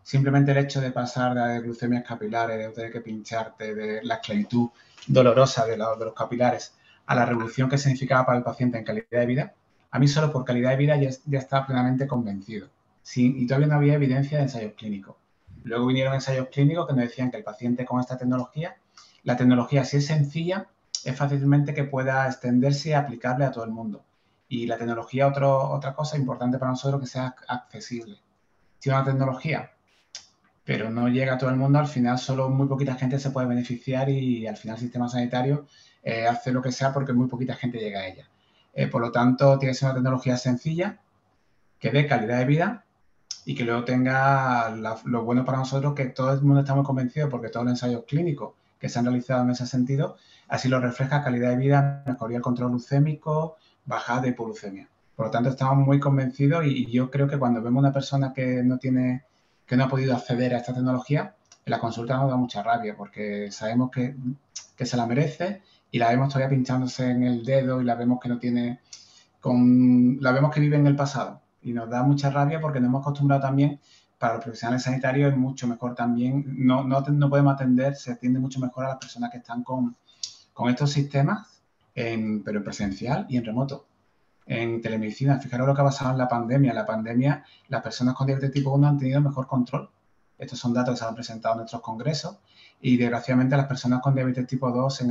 Simplemente el hecho de pasar de glucemias capilares, de tener que pincharte, de la esclavitud dolorosa de los capilares, a la revolución que significaba para el paciente en calidad de vida, a mí solo por calidad de vida ya estaba plenamente convencido. Sí, y todavía no había evidencia de ensayos clínicos. Luego vinieron ensayos clínicos que nos decían que el paciente con esta tecnología, la tecnología si es sencilla, es fácilmente que pueda extenderse y aplicable a todo el mundo. Y la tecnología, otra cosa importante para nosotros, que sea accesible. Si una tecnología, pero no llega a todo el mundo, al final solo muy poquita gente se puede beneficiar y al final el sistema sanitario hace lo que sea porque muy poquita gente llega a ella. Por lo tanto, tiene que ser una tecnología sencilla, que dé calidad de vida y que luego tenga lo bueno para nosotros, que todo el mundo está muy convencido porque todos los ensayos clínicos que se han realizado en ese sentido, así lo refleja: calidad de vida, mejoría del control glucémico, bajada de hipoglucemia. Por lo tanto, estamos muy convencidos y yo creo que cuando vemos una persona que no ha podido acceder a esta tecnología, en la consulta nos da mucha rabia porque sabemos que se la merece y la vemos todavía pinchándose en el dedo y la vemos que no tiene, la vemos que vive en el pasado. Y nos da mucha rabia porque nos hemos acostumbrado también, para los profesionales sanitarios es mucho mejor también, no podemos atender, se atiende mucho mejor a las personas que están con estos sistemas, pero en presencial y en remoto. En telemedicina, fijaros lo que ha pasado en la pandemia. En la pandemia, las personas con diabetes tipo 1 han tenido mejor control. Estos son datos que se han presentado en nuestros congresos y, desgraciadamente, las personas con diabetes tipo 2 en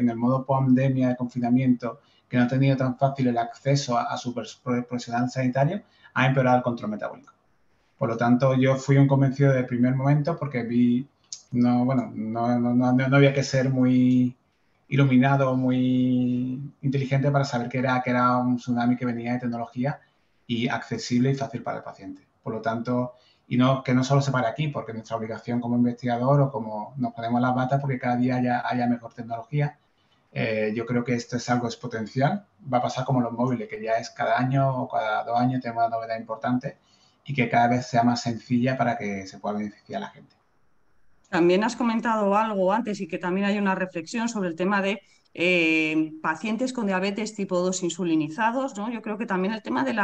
el modo pandemia de confinamiento, que no han tenido tan fácil el acceso a su profesional sanitario, ha empeorado el control metabólico. Por lo tanto, yo fui un convencido del primer momento porque no había que ser muy iluminado, muy inteligente para saber que era un tsunami que venía de tecnología y accesible y fácil para el paciente. Por lo tanto, que no solo se pare aquí, porque nuestra obligación como investigador o como nos ponemos las batas porque cada día haya mejor tecnología. Yo creo que esto es algo exponencial. Va a pasar como los móviles, que ya es cada año o cada 2 años tenemos una novedad importante y que cada vez sea más sencilla para que se pueda beneficiar a la gente. También has comentado algo antes y que también hay una reflexión sobre el tema de pacientes con diabetes tipo 2 insulinizados, ¿no? Yo creo que también el tema de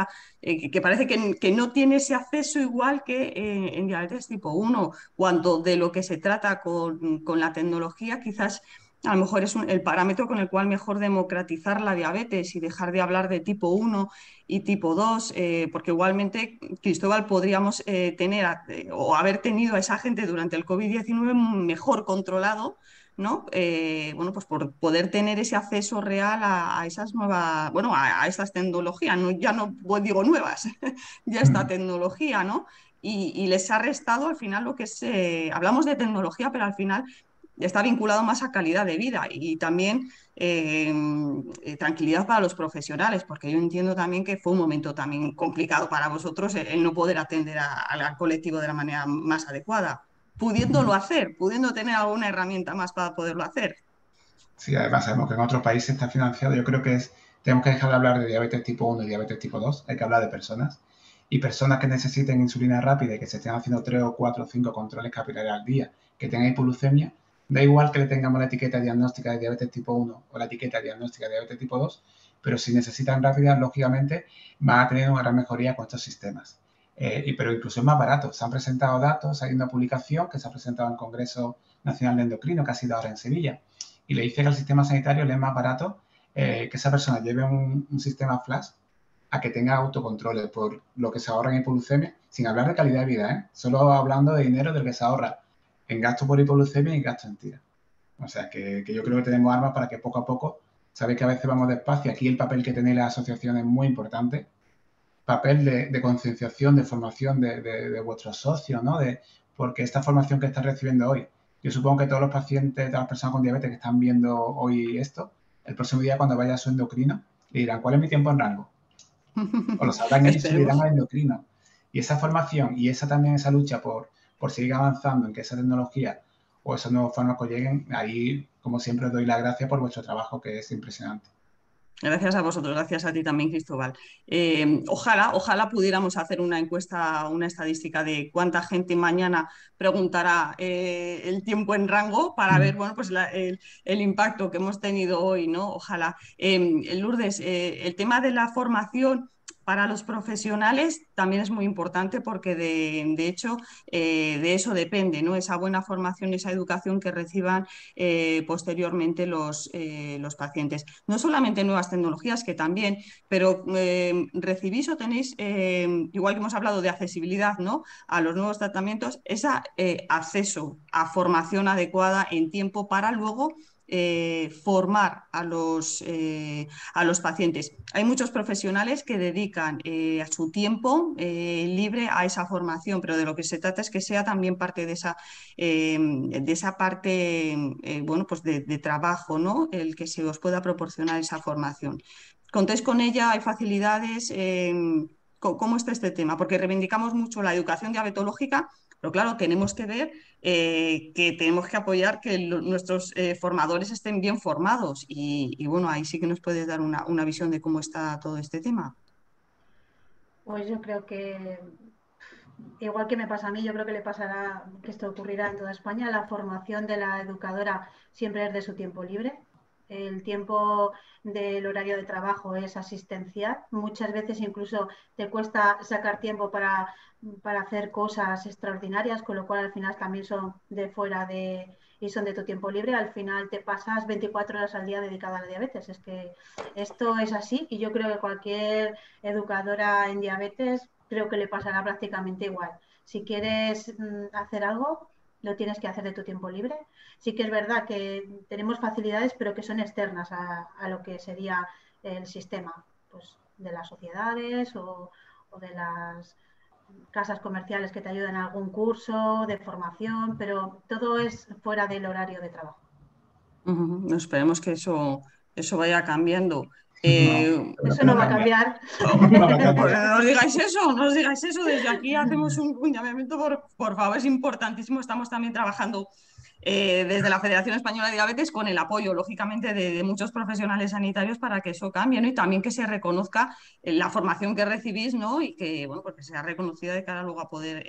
que parece que no tiene ese acceso igual que en diabetes tipo 1, cuanto de lo que se trata con la tecnología, quizás a lo mejor es el parámetro con el cual mejor democratizar la diabetes y dejar de hablar de tipo 1 y tipo 2, porque igualmente, Cristóbal, podríamos tener o haber tenido a esa gente durante el COVID-19 mejor controlado, ¿no? Bueno, pues por poder tener ese acceso real a esas nuevas, bueno, a estas tecnologías, ¿no? Ya no digo nuevas, ya esta tecnología, ¿no? Y les ha restado al final lo que es, hablamos de tecnología, pero al final está vinculado más a calidad de vida y también tranquilidad para los profesionales, porque yo entiendo también que fue un momento también complicado para vosotros el no poder atender al colectivo de la manera más adecuada, pudiéndolo hacer, pudiendo tener alguna herramienta más para poderlo hacer. Sí, además sabemos que en otros países está financiado. Yo creo que tenemos que dejar de hablar de diabetes tipo 1 y diabetes tipo 2, hay que hablar de personas. Y personas que necesiten insulina rápida y que se estén haciendo 3 o 4 o 5 controles capilares al día, que tengan hipoglucemia, da igual que le tengamos la etiqueta diagnóstica de diabetes tipo 1 o la etiqueta diagnóstica de diabetes tipo 2, pero si necesitan rápidas, lógicamente, van a tener una gran mejoría con estos sistemas. Pero incluso es más barato. Se han presentado datos, hay una publicación que se ha presentado en el Congreso Nacional de Endocrino, que ha sido ahora en Sevilla, y le dice que al sistema sanitario le es más barato que esa persona lleve un sistema flash a que tenga autocontroles por lo que se ahorra en hipoglucemia, sin hablar de calidad de vida, solo hablando de dinero del que se ahorra en gasto por hipoglucemia y gasto en tira. O sea, que yo creo que tenemos armas para que poco a poco, sabéis que a veces vamos despacio, aquí el papel que tenéis las asociaciones es muy importante, papel de concienciación, de formación de vuestros socios, ¿no? Porque esta formación que están recibiendo hoy, yo supongo que todos los pacientes, todas las personas con diabetes que están viendo hoy esto, el próximo día cuando vaya a su endocrino, le dirán, ¿cuál es mi tiempo en rango? O lo sabrán ellos y le dirán al endocrino. Y esa formación y esa lucha por seguir avanzando en que esa tecnología o esos nuevos fármacos lleguen, ahí, como siempre, os doy las gracias por vuestro trabajo, que es impresionante. Gracias a vosotros, gracias a ti también, Cristóbal. Ojalá pudiéramos hacer una encuesta, una estadística de cuánta gente mañana preguntará el tiempo en rango para ver, bueno, pues el impacto que hemos tenido hoy, ¿no? Ojalá. Lourdes, el tema de la formación para los profesionales también es muy importante porque de hecho de eso depende, ¿no? Esa buena formación, esa educación que reciban posteriormente los pacientes. No solamente nuevas tecnologías, que también, pero recibís o tenéis, igual que hemos hablado de accesibilidad, ¿no? A los nuevos tratamientos, ese acceso a formación adecuada en tiempo para luego formar a los pacientes. Hay muchos profesionales que dedican a su tiempo libre a esa formación, pero de lo que se trata es que sea también parte de esa parte bueno, pues de trabajo, ¿no? El que se os pueda proporcionar esa formación. ¿Contáis con ella? ¿Hay facilidades? ¿Cómo está este tema? Porque reivindicamos mucho la educación diabetológica, pero claro, tenemos que ver que tenemos que apoyar que nuestros formadores estén bien formados y bueno, ahí sí que nos puedes dar una visión de cómo está todo este tema. Pues yo creo que, igual que me pasa a mí, yo creo que le pasará, que esto ocurrirá en toda España, la formación de la educadora siempre es de su tiempo libre. El tiempo del horario de trabajo es asistencial. Muchas veces incluso te cuesta sacar tiempo para hacer cosas extraordinarias, con lo cual al final también son de fuera de y son de tu tiempo libre. Al final te pasas 24 horas al día dedicada a la diabetes. Es que esto es así y yo creo que cualquier educadora en diabetes creo que le pasará prácticamente igual. Si quieres hacer algo, lo tienes que hacer de tu tiempo libre. Sí que es verdad que tenemos facilidades, pero que son externas a lo que sería el sistema, pues de las sociedades o de las casas comerciales que te ayudan a algún curso de formación, pero todo es fuera del horario de trabajo. Esperemos que eso vaya cambiando. Eso no va a cambiar. No va a Pues cambiar. no os digáis eso, no os digáis eso. Desde aquí hacemos un llamamiento, por favor, es importantísimo. Estamos también trabajando desde la Federación Española de Diabetes con el apoyo, lógicamente, de muchos profesionales sanitarios para que eso cambie, ¿no? Y también que se reconozca la formación que recibís, ¿no? Y que, bueno, pues que sea reconocida de cara luego a poder,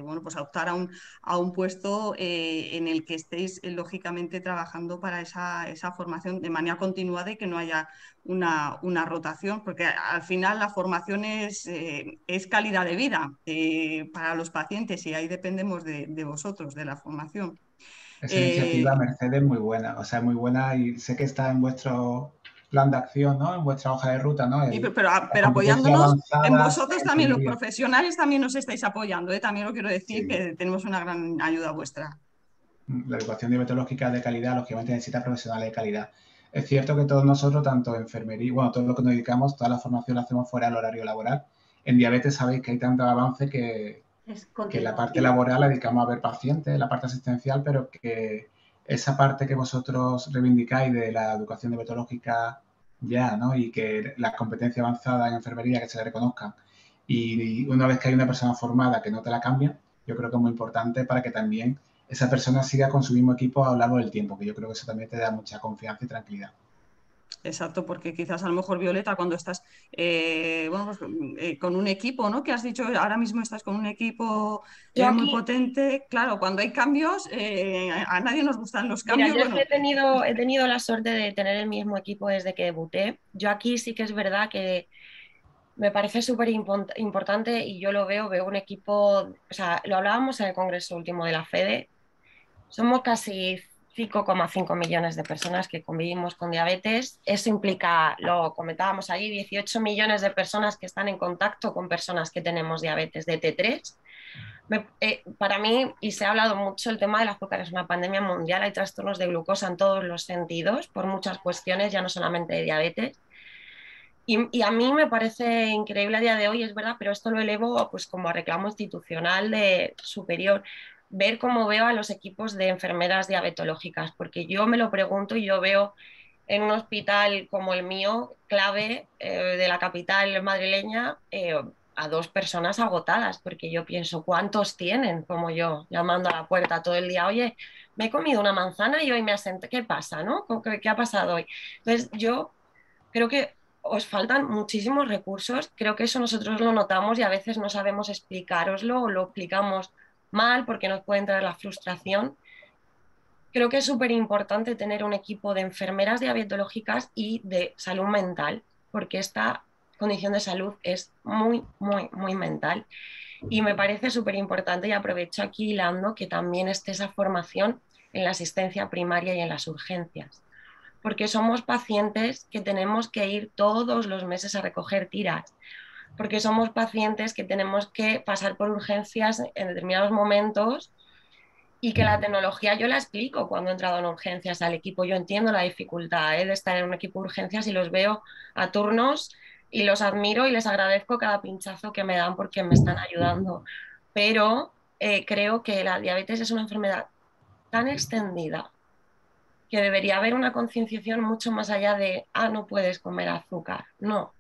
bueno, pues a optar a un puesto en el que estéis, lógicamente, trabajando para esa formación de manera continuada y que no haya una rotación, porque al final la formación es calidad de vida para los pacientes y ahí dependemos de vosotros, de la formación. Esa iniciativa, Mercedes, muy buena, o sea, muy buena y sé que está en vuestro plan de acción, ¿no? En vuestra hoja de ruta, ¿no? Sí, La pero competencia apoyándonos en avanzada vosotros en también, los enfermería. profesionales también nos estáis apoyando, ¿eh? También lo quiero decir, Sí. que tenemos una gran ayuda vuestra. La educación diabetológica de calidad, lógicamente necesita profesionales de calidad. Es cierto que todos nosotros, tanto enfermería, bueno, todo lo que nos dedicamos, toda la formación la hacemos fuera del horario laboral. En diabetes sabéis que hay tanto avance que la parte laboral la dedicamos a ver pacientes, la parte asistencial, pero que esa parte que vosotros reivindicáis de la educación diabetológica ya, ¿no? Y que la competencia avanzada en enfermería que se le reconozcan. Y una vez que hay una persona formada que no te la cambia, yo creo que es muy importante para que también esa persona siga con su mismo equipo a lo largo del tiempo, que yo creo que eso también te da mucha confianza y tranquilidad. Exacto, porque quizás a lo mejor, Violeta, cuando estás bueno, pues, con un equipo, ¿no? Que has dicho, ahora mismo estás con un equipo Yo muy aquí, potente. Claro, cuando hay cambios, a nadie nos gustan los mira, cambios. yo es que Bueno, he tenido la suerte de tener el mismo equipo desde que debuté. Yo aquí sí que es verdad que me parece súper importante y yo lo veo un equipo, o sea, lo hablábamos en el congreso último de la FEDE, somos casi 5,5 millones de personas que convivimos con diabetes. Eso implica, lo comentábamos allí, 18 millones de personas que están en contacto con personas que tenemos diabetes de T3. Para mí, y se ha hablado mucho, el tema del azúcar es una pandemia mundial, hay trastornos de glucosa en todos los sentidos, por muchas cuestiones, ya no solamente de diabetes. Y a mí me parece increíble a día de hoy, es verdad, pero esto lo elevo pues como a reclamo institucional de superior, ver cómo veo a los equipos de enfermeras diabetológicas, porque yo me lo pregunto y yo veo en un hospital como el mío, clave de la capital madrileña, a dos personas agotadas, porque yo pienso, ¿cuántos tienen como yo, llamando a la puerta todo el día? Oye, me he comido una manzana y hoy me asenté, ¿qué pasa, no? ¿Qué ha pasado hoy? Entonces, yo creo que os faltan muchísimos recursos, creo que eso nosotros lo notamos y a veces no sabemos explicároslo o lo explicamos mal porque nos puede entrar la frustración. Creo que es súper importante tener un equipo de enfermeras diabetológicas y de salud mental, porque esta condición de salud es muy, muy, muy mental. Y me parece súper importante, y aprovecho aquí hilando, que también esté esa formación en la asistencia primaria y en las urgencias, porque somos pacientes que tenemos que ir todos los meses a recoger tiras, porque somos pacientes que tenemos que pasar por urgencias en determinados momentos y que la tecnología yo la explico cuando he entrado en urgencias al equipo. Yo entiendo la dificultad de estar en un equipo de urgencias y los veo a turnos y los admiro y les agradezco cada pinchazo que me dan porque me están ayudando. Pero creo que la diabetes es una enfermedad tan extendida que debería haber una concienciación mucho más allá de, no puedes comer azúcar. No,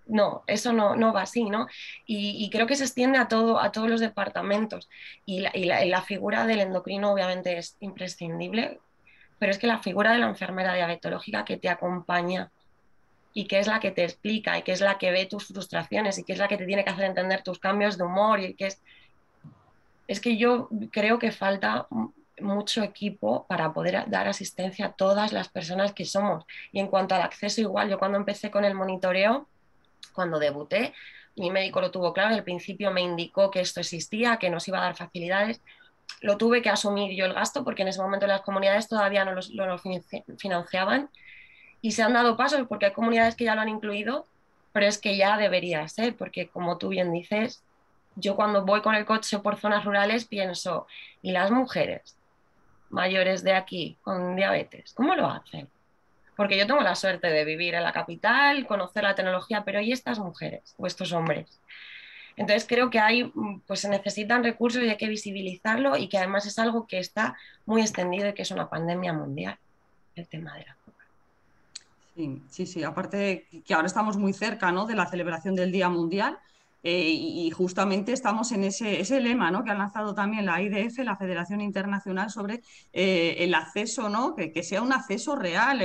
no, eso no va así, ¿no? Y creo que se extiende a todos los departamentos. Y la figura del endocrino obviamente es imprescindible, pero es que la figura de la enfermera diabetológica que te acompaña y que es la que te explica y que es la que ve tus frustraciones y que es la que te tiene que hacer entender tus cambios de humor y que es que yo creo que falta mucho equipo para poder dar asistencia a todas las personas que somos. Y en cuanto al acceso, igual, yo cuando empecé con el monitoreo, cuando debuté, mi médico lo tuvo claro, al principio me indicó que esto existía, que nos iba a dar facilidades, lo tuve que asumir yo el gasto porque en ese momento las comunidades todavía no lo financiaban y se han dado pasos porque hay comunidades que ya lo han incluido, pero es que ya debería ser, porque como tú bien dices, yo cuando voy con el coche por zonas rurales pienso, ¿y las mujeres mayores de aquí con diabetes? ¿Cómo lo hacen? Porque yo tengo la suerte de vivir en la capital, conocer la tecnología, pero ¿y estas mujeres o estos hombres? Entonces creo que hay, pues se necesitan recursos y hay que visibilizarlo y que además es algo que está muy extendido y que es una pandemia mundial, el tema de la azúcar. sí, sí, sí. Aparte que ahora estamos muy cerca, ¿no?, de la celebración del Día Mundial, y justamente estamos en ese lema, ¿no?, que ha lanzado también la IDF, la Federación Internacional, sobre el acceso, ¿no?, que sea un acceso real.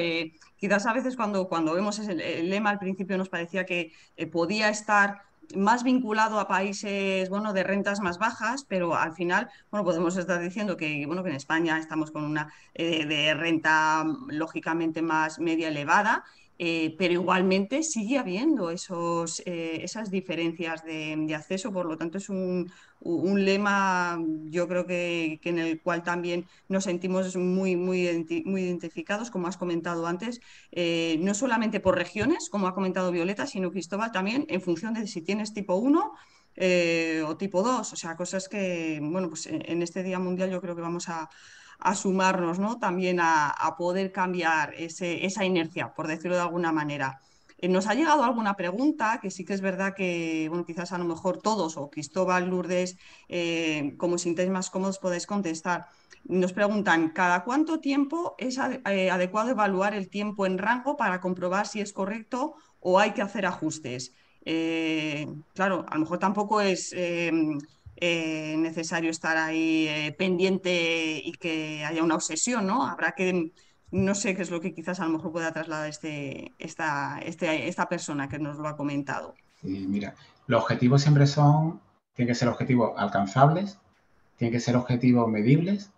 Quizás a veces cuando vemos el lema al principio nos parecía que podía estar más vinculado a países, bueno, de rentas más bajas, pero al final, bueno, podemos estar diciendo que, bueno, que en España estamos con una de renta lógicamente más media elevada, pero igualmente sigue habiendo esas diferencias de acceso. Por lo tanto es un lema, yo creo que en el cual también nos sentimos muy identificados, como has comentado antes, no solamente por regiones, como ha comentado Violeta, sino Cristóbal, también en función de si tienes tipo 1 o tipo 2, o sea, cosas que, bueno, pues en este Día Mundial yo creo que vamos a sumarnos, ¿no?, también a poder cambiar esa inercia, por decirlo de alguna manera. Nos ha llegado alguna pregunta, que sí que es verdad que, bueno, quizás a lo mejor todos, o Cristóbal, Lourdes, como sintáis más cómodos, podéis contestar. Nos preguntan, ¿cada cuánto tiempo es adecuado evaluar el tiempo en rango para comprobar si es correcto o hay que hacer ajustes? Claro, a lo mejor tampoco es necesario estar ahí pendiente y que haya una obsesión, ¿no? Habrá que no sé qué es lo que quizás a lo mejor pueda trasladar esta persona que nos lo ha comentado. Sí, mira, los objetivos siempre tienen que ser objetivos alcanzables, tienen que ser objetivos medibles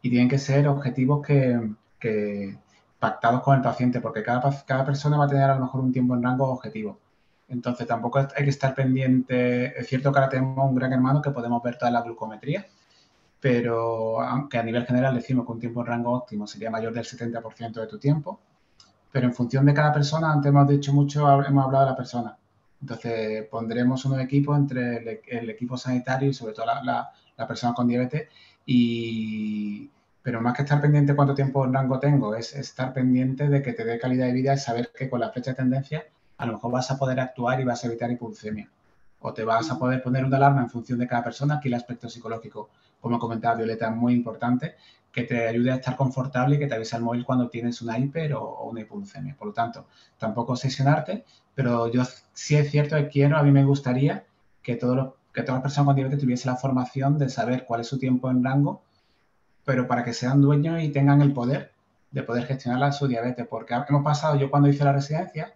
y tienen que ser objetivos que pactados con el paciente, porque cada persona va a tener a lo mejor un tiempo en rango objetivo. Entonces, tampoco hay que estar pendiente. Es cierto que ahora tenemos un gran hermano que podemos ver toda la glucometría, pero aunque a nivel general decimos que un tiempo en rango óptimo sería mayor del 70% de tu tiempo, pero en función de cada persona, antes hemos dicho mucho, hemos hablado de la persona. Entonces, pondremos unos equipos entre el equipo sanitario y sobre todo la persona con diabetes. Pero más que estar pendiente de cuánto tiempo en rango tengo, es estar pendiente de que te dé calidad de vida y saber que con la flecha de tendencia a lo mejor vas a poder actuar y vas a evitar hipoglucemia. O te vas a poder poner una alarma en función de cada persona. Aquí el aspecto psicológico, como comentaba Violeta, es muy importante, que te ayude a estar confortable y que te avise al móvil cuando tienes una hiper o una hipoglucemia. Por lo tanto, tampoco obsesionarte, pero yo sí es cierto que a mí me gustaría que todas las personas con diabetes tuviesen la formación de saber cuál es su tiempo en rango, pero para que sean dueños y tengan el poder de poder gestionar su diabetes. Porque hemos pasado, yo cuando hice la residencia,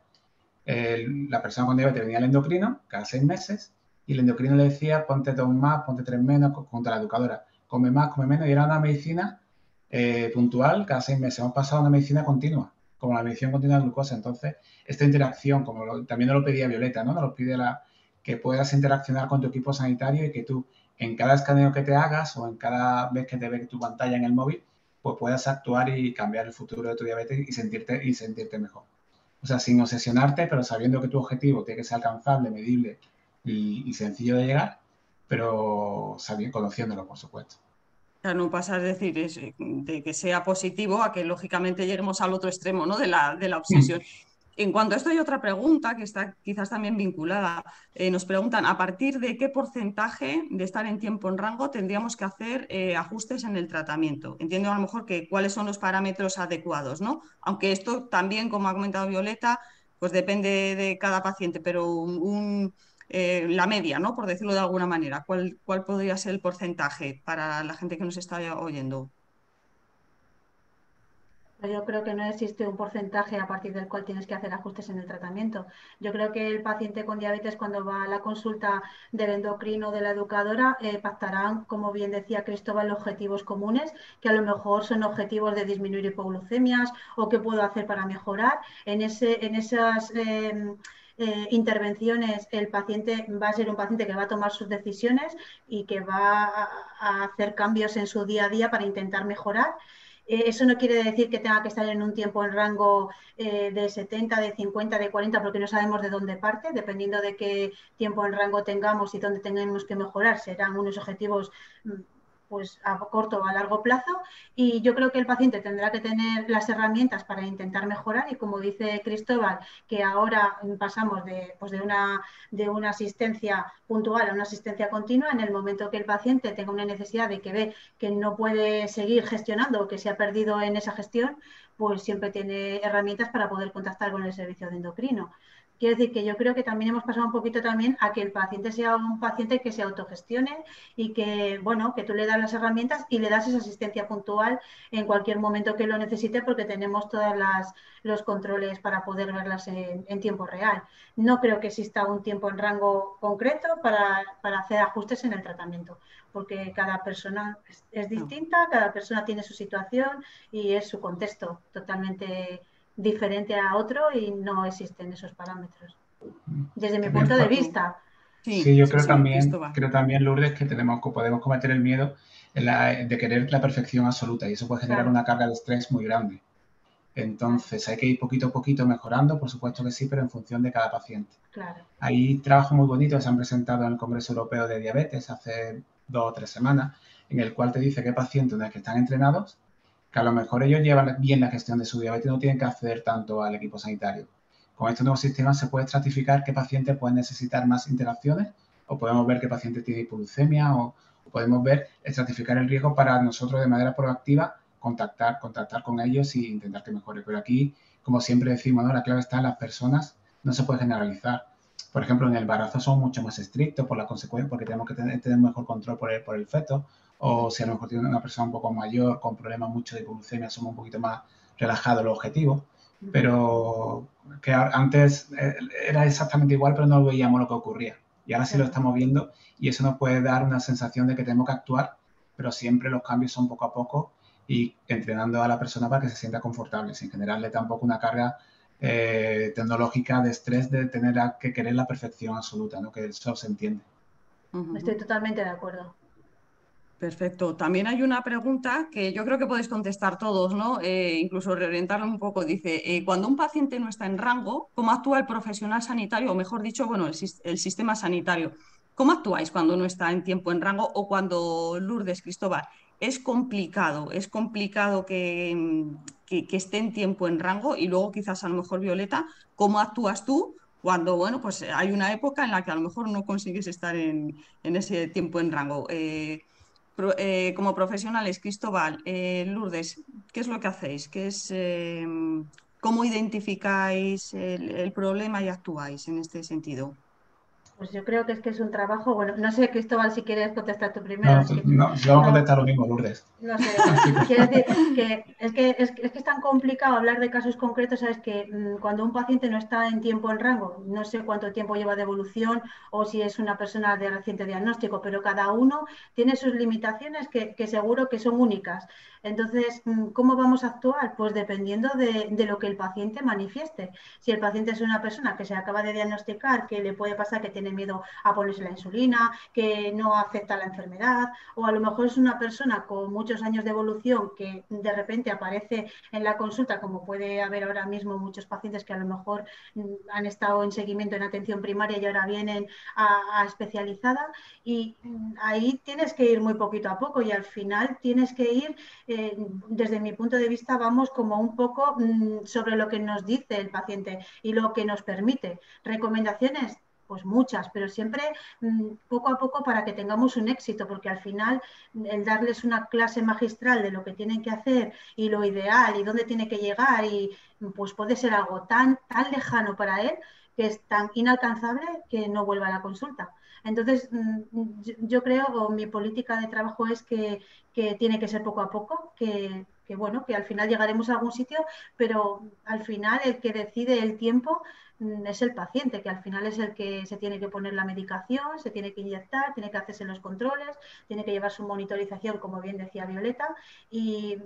la persona con diabetes venía al endocrino cada 6 meses y el endocrino le decía ponte 2 más, ponte 3 menos, junto a la educadora, come más, come menos, y era una medicina puntual cada 6 meses. Hemos pasado a una medicina continua, como la medición continua de glucosa. Entonces, esta interacción, también nos lo pedía Violeta, ¿no? Nos lo pide que puedas interaccionar con tu equipo sanitario y que tú, en cada escaneo que te hagas o en cada vez que te ve tu pantalla en el móvil, pues puedas actuar y cambiar el futuro de tu diabetes y sentirte mejor. O sea, sin obsesionarte, pero sabiendo que tu objetivo tiene que ser alcanzable, medible y sencillo de llegar, pero conociéndolo, por supuesto. O sea, no pasa, es decir, de que sea positivo a que lógicamente lleguemos al otro extremo, ¿no? de la obsesión. En cuanto a esto hay otra pregunta que está quizás también vinculada. Nos preguntan, ¿a partir de qué porcentaje de estar en tiempo en rango tendríamos que hacer ajustes en el tratamiento? Entiendo a lo mejor que cuáles son los parámetros adecuados, ¿no? Aunque esto también, como ha comentado Violeta, pues depende de cada paciente, pero la media, ¿no? Por decirlo de alguna manera. ¿Cuál podría ser el porcentaje para la gente que nos está oyendo? Yo creo que no existe un porcentaje a partir del cual tienes que hacer ajustes en el tratamiento. Yo creo que el paciente con diabetes, cuando va a la consulta del endocrino o de la educadora, pactarán, como bien decía Cristóbal, objetivos comunes, que a lo mejor son objetivos de disminuir hipoglucemias o qué puedo hacer para mejorar. En esas intervenciones, el paciente va a ser un paciente que va a tomar sus decisiones y que va a hacer cambios en su día a día para intentar mejorar. Eso no quiere decir que tenga que estar en un tiempo en rango de 70, de 50, de 40, porque no sabemos de dónde parte, dependiendo de qué tiempo en rango tengamos y dónde tengamos que mejorar, serán unos objetivos pues a corto o a largo plazo, y yo creo que el paciente tendrá que tener las herramientas para intentar mejorar, y como dice Cristóbal, que ahora pasamos de una asistencia puntual a una asistencia continua. En el momento que el paciente tenga una necesidad de que ve que no puede seguir gestionando o que se ha perdido en esa gestión, pues siempre tiene herramientas para poder contactar con el servicio de endocrino. Quiero decir que yo creo que también hemos pasado un poquito también a que el paciente sea un paciente que se autogestione y que, bueno, que tú le das las herramientas y le das esa asistencia puntual en cualquier momento que lo necesite, porque tenemos todos los controles para poder verlas en tiempo real. No creo que exista un tiempo en rango concreto para hacer ajustes en el tratamiento, porque cada persona es distinta, cada persona tiene su situación y es su contexto totalmente diferente a otro y no existen esos parámetros. Desde mi punto de vista. Sí, yo creo Cristóbal. también, Lourdes, que podemos cometer el miedo de querer la perfección absoluta y eso puede generar una carga de estrés muy grande. Entonces hay que ir poquito a poquito mejorando, por supuesto que sí, pero en función de cada paciente. Claro. Hay trabajos muy bonitos que se han presentado en el Congreso Europeo de Diabetes hace 2 o 3 semanas, en el cual te dice qué pacientes una vez que están entrenados, que a lo mejor ellos llevan bien la gestión de su diabetes y no tienen que acceder tanto al equipo sanitario. Con este nuevo sistema se puede estratificar qué pacientes pueden necesitar más interacciones, o podemos ver qué paciente tiene hipoglucemia, o podemos estratificar el riesgo para nosotros de manera proactiva contactar con ellos e intentar que mejore. Pero aquí, como siempre decimos, ¿no? La clave está en las personas, no se puede generalizar. Por ejemplo, en el embarazo son mucho más estrictos por las consecuencias, porque tenemos que tener mejor control por el feto, o si a lo mejor tiene una persona un poco mayor con problemas mucho de hipoglucemia, somos un poquito más relajado los objetivos, pero que antes era exactamente igual, pero no veíamos lo que ocurría. Y ahora sí lo estamos viendo y eso nos puede dar una sensación de que tenemos que actuar, pero siempre los cambios son poco a poco y entrenando a la persona para que se sienta confortable, sin generarle tampoco una carga tecnológica de estrés de tener que querer la perfección absoluta, ¿no? Que eso se entiende. Estoy totalmente de acuerdo. Perfecto. También hay una pregunta que yo creo que podéis contestar todos, ¿no? Incluso reorientarlo un poco. Dice, cuando un paciente no está en rango, ¿cómo actúa el profesional sanitario? O mejor dicho, bueno, el sistema sanitario. ¿Cómo actuáis cuando no está en tiempo en rango o cuando Lourdes, Cristóbal? Es complicado que esté en tiempo en rango y luego quizás a lo mejor Violeta, ¿cómo actúas tú cuando, bueno, pues hay una época en la que a lo mejor no consigues estar en ese tiempo en rango? Como profesionales, Cristóbal, Lourdes, ¿qué es lo que hacéis? ¿Cómo identificáis el problema y actuáis en este sentido? Pues yo creo que es un trabajo, bueno, no sé, Cristóbal, si quieres contestar tú primero, No, es que no, yo vamos a no, contestar lo mismo, Lourdes. no sé, quiero decir que es tan complicado hablar de casos concretos, sabes que cuando un paciente no está en tiempo en rango, no sé cuánto tiempo lleva de evolución o si es una persona de reciente diagnóstico, pero cada uno tiene sus limitaciones que seguro que son únicas. Entonces, ¿cómo vamos a actuar? Pues dependiendo de lo que el paciente manifieste. Si el paciente es una persona que se acaba de diagnosticar, que le puede pasar que tiene miedo a ponerse la insulina, que no acepta la enfermedad, o a lo mejor es una persona con muchos años de evolución que de repente aparece en la consulta, como puede haber ahora mismo muchos pacientes que a lo mejor han estado en seguimiento en atención primaria y ahora vienen a especializada, y ahí tienes que ir muy poquito a poco y al final tienes que ir, desde mi punto de vista, vamos como un poco sobre lo que nos dice el paciente y lo que nos permite. Recomendaciones, pues muchas, pero siempre poco a poco para que tengamos un éxito, porque al final el darles una clase magistral de lo que tienen que hacer y lo ideal y dónde tiene que llegar, y pues puede ser algo tan lejano para él que es tan inalcanzable que no vuelva a la consulta. Entonces, yo creo, o mi política de trabajo es que tiene que ser poco a poco, bueno, que al final llegaremos a algún sitio, pero al final el que decide el tiempo es el paciente, que al final es el que se tiene que poner la medicación, se tiene que inyectar, tiene que hacerse los controles, tiene que llevar su monitorización, como bien decía Violeta, y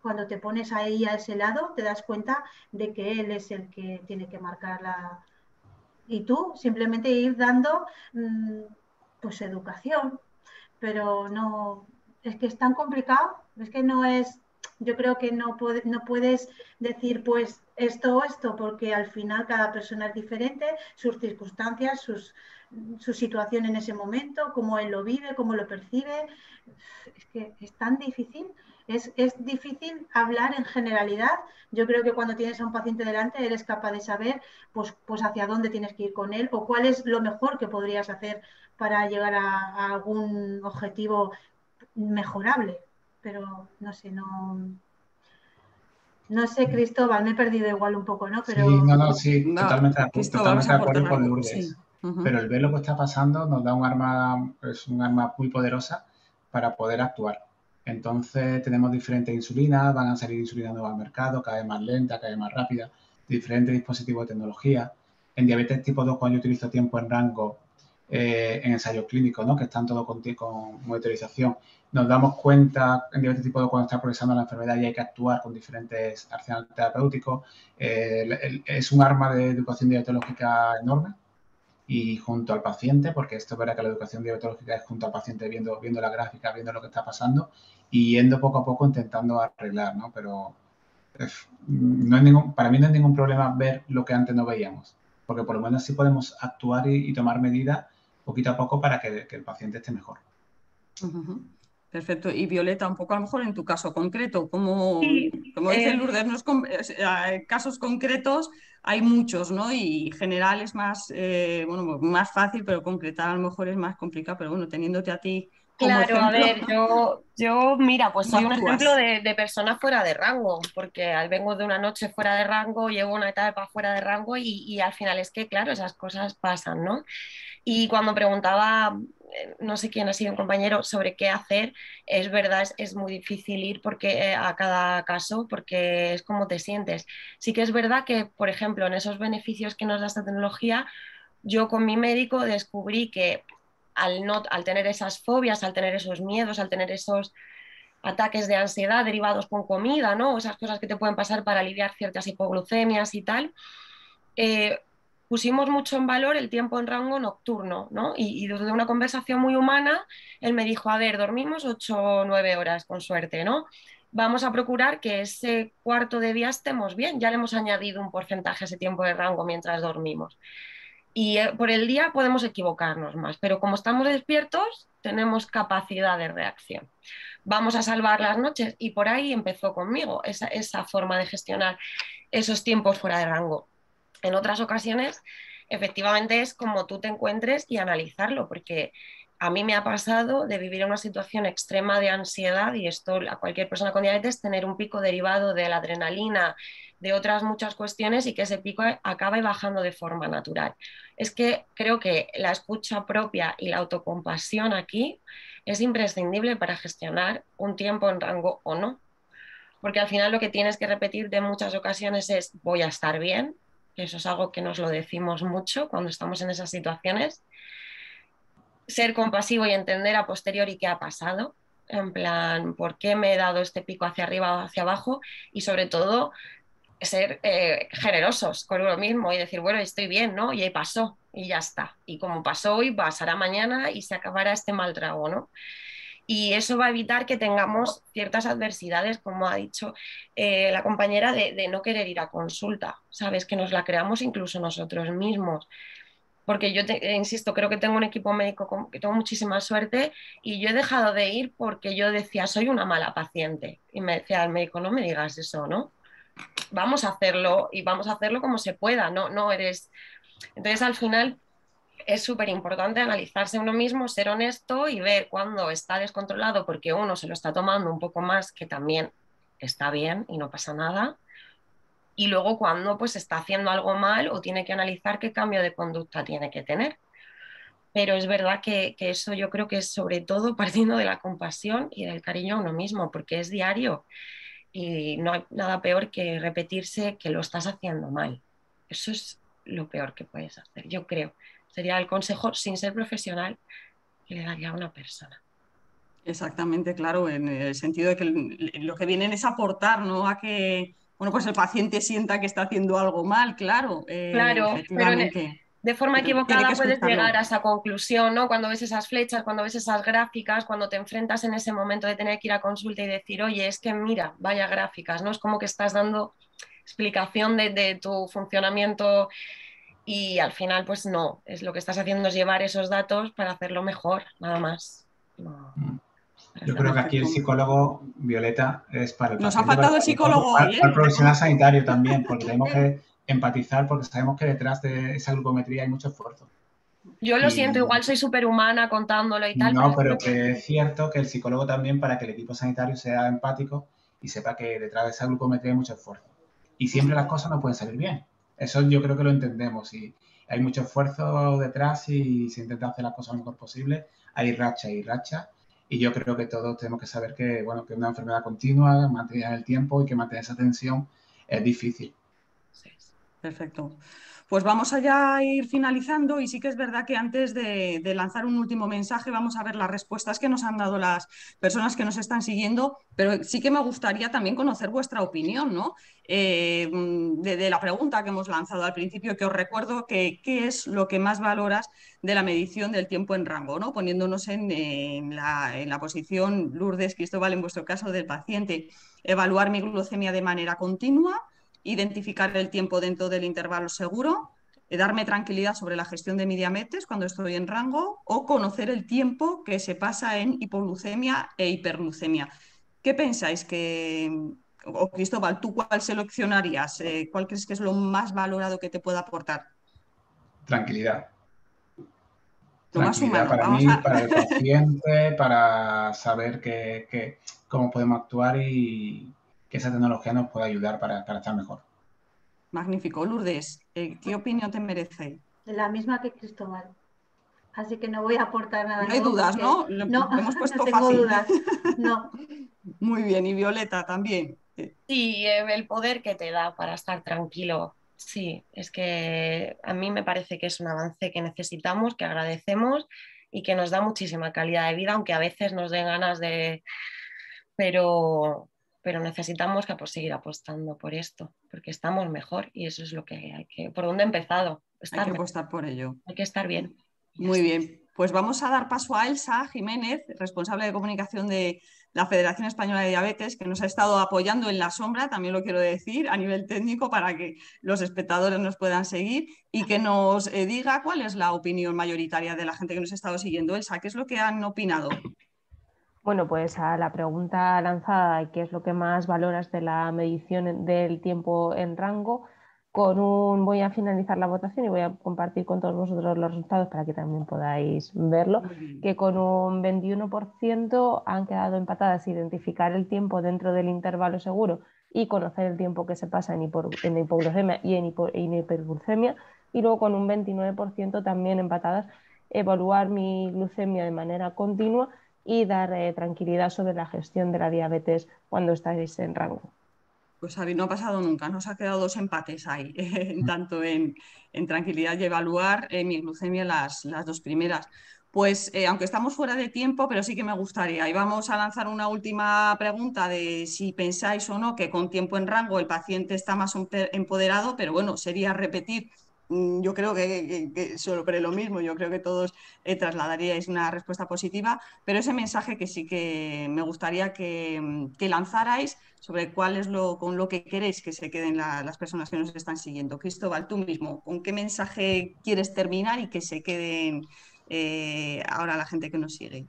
cuando te pones ahí a ese lado, te das cuenta de que él es el que tiene que marcar la... Y tú simplemente ir dando pues educación, pero no, es que es tan complicado, es que no es, yo creo que no puedes decir pues esto o esto, porque al final cada persona es diferente, sus circunstancias, su situación en ese momento, cómo él lo vive, cómo lo percibe, es que es tan difícil. Es difícil hablar en generalidad. Yo creo que cuando tienes a un paciente delante eres capaz de saber pues hacia dónde tienes que ir con él o cuál es lo mejor que podrías hacer para llegar a algún objetivo mejorable. Pero no sé, no sé, Cristóbal, me he perdido igual un poco, ¿no? Sí, Pero no, sí, No, Cristóbal, vas totalmente a de aportar acuerdo con algo. Lourdes. Sí. Ujú. Pero el ver lo que está pasando nos da es un arma muy poderosa para poder actuar. Entonces tenemos diferentes insulinas, van a salir insulinas nuevas al mercado, cada vez más lenta, cada vez más rápida, diferentes dispositivos de tecnología. En diabetes tipo 2, cuando yo utilizo tiempo en rango en ensayos clínicos, ¿no? Que están todos con monitorización, nos damos cuenta en diabetes tipo 2 cuando está progresando la enfermedad y hay que actuar con diferentes arsenales terapéuticos. Es un arma de educación diabetológica enorme y junto al paciente, porque esto es verdad que la educación diabetológica es junto al paciente viendo la gráfica, viendo lo que está pasando y yendo poco a poco intentando arreglar, ¿no? Pero para mí no es ningún problema ver lo que antes no veíamos, porque por lo menos sí podemos actuar y tomar medidas poquito a poco para que el paciente esté mejor. Ujú. Perfecto. Y Violeta, un poco a lo mejor en tu caso concreto, Sí, como dice Lourdes, no es casos concretos hay muchos, ¿no? Y general es más, bueno, más fácil, pero concretar a lo mejor es más complicado. Pero bueno, teniéndote a ti como Claro, a ejemplo. ver, yo mira, pues ¿Cómo soy un ejemplo actúas? de persona fuera de rango, porque vengo de una noche fuera de rango, llevo una etapa fuera de rango y al final es que, claro, esas cosas pasan, ¿no? Y cuando preguntaba, no sé quién ha sido un compañero, sobre qué hacer, es verdad, es muy difícil ir porque, a cada caso porque es como te sientes. Sí que es verdad que, por ejemplo, en esos beneficios que nos da esta tecnología, yo con mi médico descubrí que al tener esas fobias, al tener esos miedos, al tener esos ataques de ansiedad derivados con comida, ¿no? Esas cosas que te pueden pasar para aliviar ciertas hipoglucemias y tal, eh, pusimos mucho en valor el tiempo en rango nocturno, ¿no? Y desde una conversación muy humana, él me dijo, a ver, dormimos 8 o 9 horas con suerte, ¿no? Vamos a procurar que ese cuarto de día estemos bien, ya le hemos añadido un porcentaje a ese tiempo de rango mientras dormimos. Y por el día podemos equivocarnos más, pero como estamos despiertos, tenemos capacidad de reacción. Vamos a salvar las noches y por ahí empezó conmigo esa forma de gestionar esos tiempos fuera de rango. En otras ocasiones, efectivamente, es como tú te encuentres y analizarlo, porque a mí me ha pasado de vivir en una situación extrema de ansiedad, y esto a cualquier persona con diabetes, tener un pico derivado de la adrenalina, de otras muchas cuestiones, y que ese pico acabe bajando de forma natural. Es que creo que la escucha propia y la autocompasión aquí es imprescindible para gestionar un tiempo en rango o no, porque al final lo que tienes que repetir de muchas ocasiones es voy a estar bien, que eso es algo que nos lo decimos mucho cuando estamos en esas situaciones, ser compasivo y entender a posteriori qué ha pasado, en plan, por qué me he dado este pico hacia arriba o hacia abajo, y sobre todo ser generosos con uno mismo y decir, bueno, estoy bien, ¿no? Y ahí pasó, y ya está. Y como pasó hoy, pasará mañana y se acabará este mal trago, ¿no? Y eso va a evitar que tengamos ciertas adversidades, como ha dicho la compañera, de no querer ir a consulta, ¿sabes? Que nos la creamos incluso nosotros mismos. Porque yo, insisto, creo que tengo un equipo médico que tengo muchísima suerte, y yo he dejado de ir porque yo decía, soy una mala paciente. Y me decía el médico, no me digas eso, ¿no? Vamos a hacerlo y vamos a hacerlo como se pueda, no, no eres... Entonces, al final, es súper importante analizarse uno mismo, ser honesto y ver cuándo está descontrolado porque uno se lo está tomando un poco más, que también está bien y no pasa nada, y luego cuándo pues está haciendo algo mal o tiene que analizar qué cambio de conducta tiene que tener. Pero es verdad que eso yo creo que es sobre todo partiendo de la compasión y del cariño a uno mismo, porque es diario y no hay nada peor que repetirse que lo estás haciendo mal. Eso es lo peor que puedes hacer, yo creo. Sería el consejo, sin ser profesional, que le daría a una persona. Exactamente, claro, en el sentido de que lo que vienen es aportar, ¿no? A que, bueno, pues el paciente sienta que está haciendo algo mal, claro, Claro, pero efectivamente, de forma pero tiene que equivocada puedes llegar escucharlo. a esa conclusión, ¿no? Cuando ves esas flechas, cuando ves esas gráficas, cuando te enfrentas en ese momento de tener que ir a consulta y decir, oye, es que mira, vaya gráficas, ¿no? Es como que estás dando explicación de tu funcionamiento, y al final, pues no, es lo que estás haciendo es llevar esos datos para hacerlo mejor, nada más. No, para Yo hacerlo creo que aquí el Perfecto. psicólogo, Violeta, es para el Nos ha paciente, pero faltado el también psicólogo hoy, para el lo profesional reconozco. sanitario también, porque tenemos que empatizar, porque sabemos que detrás de esa glucometría hay mucho esfuerzo. Yo lo siento, Y igual soy superhumana contándolo y tal, pero no, es pero lo que... que es cierto que el psicólogo también, para que el equipo sanitario sea empático y sepa que detrás de esa glucometría hay mucho esfuerzo. Y siempre las cosas no pueden salir bien. Eso yo creo que lo entendemos. Y hay mucho esfuerzo detrás y se intenta hacer las cosas lo mejor posible. Hay racha y racha. Y yo creo que todos tenemos que saber que, bueno, que es una enfermedad continua, mantener el tiempo y que mantener esa tensión es difícil. Sí, sí. Perfecto. Pues vamos allá a ir finalizando y sí que es verdad que antes de lanzar un último mensaje vamos a ver las respuestas que nos han dado las personas que nos están siguiendo, pero sí que me gustaría también conocer vuestra opinión, ¿no? De la pregunta que hemos lanzado al principio, que os recuerdo que qué es lo que más valoras de la medición del tiempo en rango, ¿no? Poniéndonos en la posición, Lourdes, Cristóbal, en vuestro caso del paciente, evaluar mi glucemia de manera continua, identificar el tiempo dentro del intervalo seguro, darme tranquilidad sobre la gestión de mi diabetes cuando estoy en rango, o conocer el tiempo que se pasa en hipoglucemia e hiperglucemia. ¿Qué pensáis que, o Cristóbal, tú cuál seleccionarías? ¿Cuál crees que es lo más valorado que te pueda aportar? Tranquilidad. Lo más tranquilidad humano. para Vamos mí, a... para el paciente, para saber cómo podemos actuar y que esa tecnología nos pueda ayudar para estar mejor. Magnífico. Lourdes, ¿qué opinión te merece? La misma que Cristóbal. Así que no voy a aportar nada No hay nuevo dudas, porque ¿no? Lo no, hemos no puesto tengo fácil. dudas. No. Muy bien. Y Violeta también. Sí, el poder que te da para estar tranquilo. Sí, es que a mí me parece que es un avance que necesitamos, que agradecemos y que nos da muchísima calidad de vida, aunque a veces nos den ganas de... Pero necesitamos que, pues, seguir apostando por esto, porque estamos mejor y eso es lo que hay que... ¿Por dónde he empezado? Hay que Mejor. apostar por ello. Hay que estar bien. Muy bien, pues vamos a dar paso a Elsa Jiménez, responsable de comunicación de la Federación Española de Diabetes, que nos ha estado apoyando en la sombra, también lo quiero decir, a nivel técnico, para que los espectadores nos puedan seguir y que nos diga cuál es la opinión mayoritaria de la gente que nos ha estado siguiendo. Elsa, ¿qué es lo que han opinado? Bueno, pues a la pregunta lanzada, ¿qué es lo que más valoras de la medición del tiempo en rango? Voy a finalizar la votación y voy a compartir con todos vosotros los resultados para que también podáis verlo, que con un 21% han quedado empatadas identificar el tiempo dentro del intervalo seguro y conocer el tiempo que se pasa en hipoglucemia y en hiperglucemia, y luego con un 29% también empatadas evaluar mi glucemia de manera continua y dar tranquilidad sobre la gestión de la diabetes cuando estáis en rango. Pues Ari, no ha pasado nunca, nos ha quedado 2 empates ahí, tanto en tranquilidad y evaluar mi glucemia las 2 primeras. Pues aunque estamos fuera de tiempo, pero sí que me gustaría. Y vamos a lanzar una última pregunta de si pensáis o no que con tiempo en rango el paciente está más empoderado, pero bueno, sería repetir. Yo creo que sobre lo mismo, yo creo que todos trasladaríais una respuesta positiva, pero ese mensaje que sí que me gustaría que lanzarais sobre cuál es con lo que queréis que se queden las personas que nos están siguiendo. Cristóbal, tú mismo, ¿con qué mensaje quieres terminar y que se queden ahora la gente que nos sigue?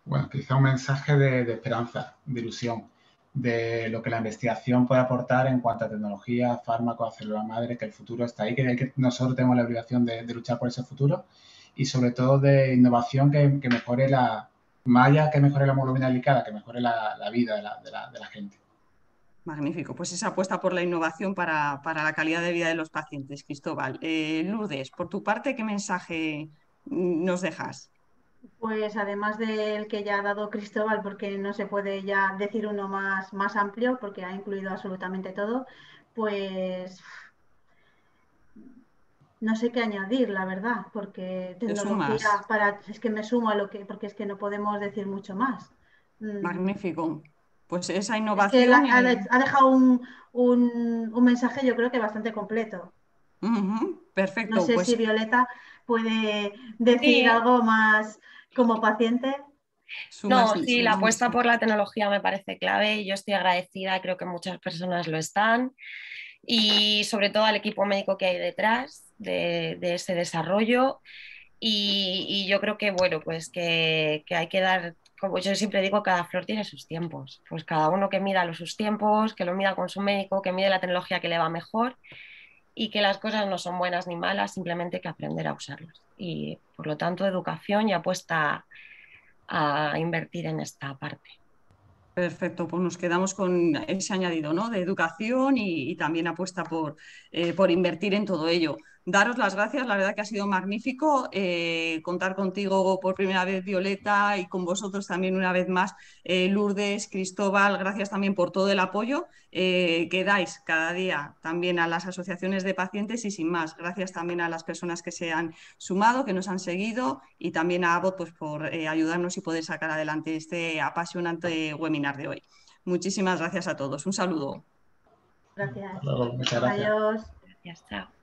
Bueno, quizá un mensaje de esperanza, de ilusión, de lo que la investigación puede aportar en cuanto a tecnología, fármacos, célula madre, que el futuro está ahí, que nosotros tenemos la obligación de luchar por ese futuro, y sobre todo de innovación que mejore que mejore la hemoglobina glicada, que mejore la vida de la gente. Magnífico, pues esa apuesta por la innovación para la calidad de vida de los pacientes, Cristóbal. Lourdes, por tu parte, ¿qué mensaje nos dejas? Pues además del que ya ha dado Cristóbal, porque no se puede ya decir uno más amplio, porque ha incluido absolutamente todo, pues no sé qué añadir, la verdad, porque ¿Te tecnología sumas? es que me sumo a porque es que no podemos decir mucho más. Magnífico. Pues esa Es que él innovación ha dejado un mensaje, yo creo que bastante completo. No perfecto, sé si pues Violeta puede decir Sí. algo más como paciente. sumas, No, sí, la sumas apuesta mucho. por la tecnología me parece clave y yo estoy agradecida, creo que muchas personas lo están, y sobre todo al equipo médico que hay detrás de ese desarrollo. Y yo creo que, bueno, pues que hay que dar, como yo siempre digo, cada flor tiene sus tiempos. Pues cada uno que mida sus tiempos, que lo mida con su médico, que mide la tecnología que le va mejor, y que las cosas no son buenas ni malas, simplemente hay que aprender a usarlas. Y por lo tanto, educación y apuesta a invertir en esta parte. Perfecto, pues nos quedamos con ese añadido, ¿no? De educación y también apuesta por invertir en todo ello. Daros las gracias, la verdad que ha sido magnífico contar contigo por primera vez, Violeta, y con vosotros también una vez más, Lourdes, Cristóbal, gracias también por todo el apoyo que dais cada día también a las asociaciones de pacientes y sin más, gracias también a las personas que se han sumado, que nos han seguido y también a Abbott pues, por ayudarnos y poder sacar adelante este apasionante webinar de hoy. Muchísimas gracias a todos. Un saludo. Gracias. Luego, muchas gracias. Adiós. Gracias, chao.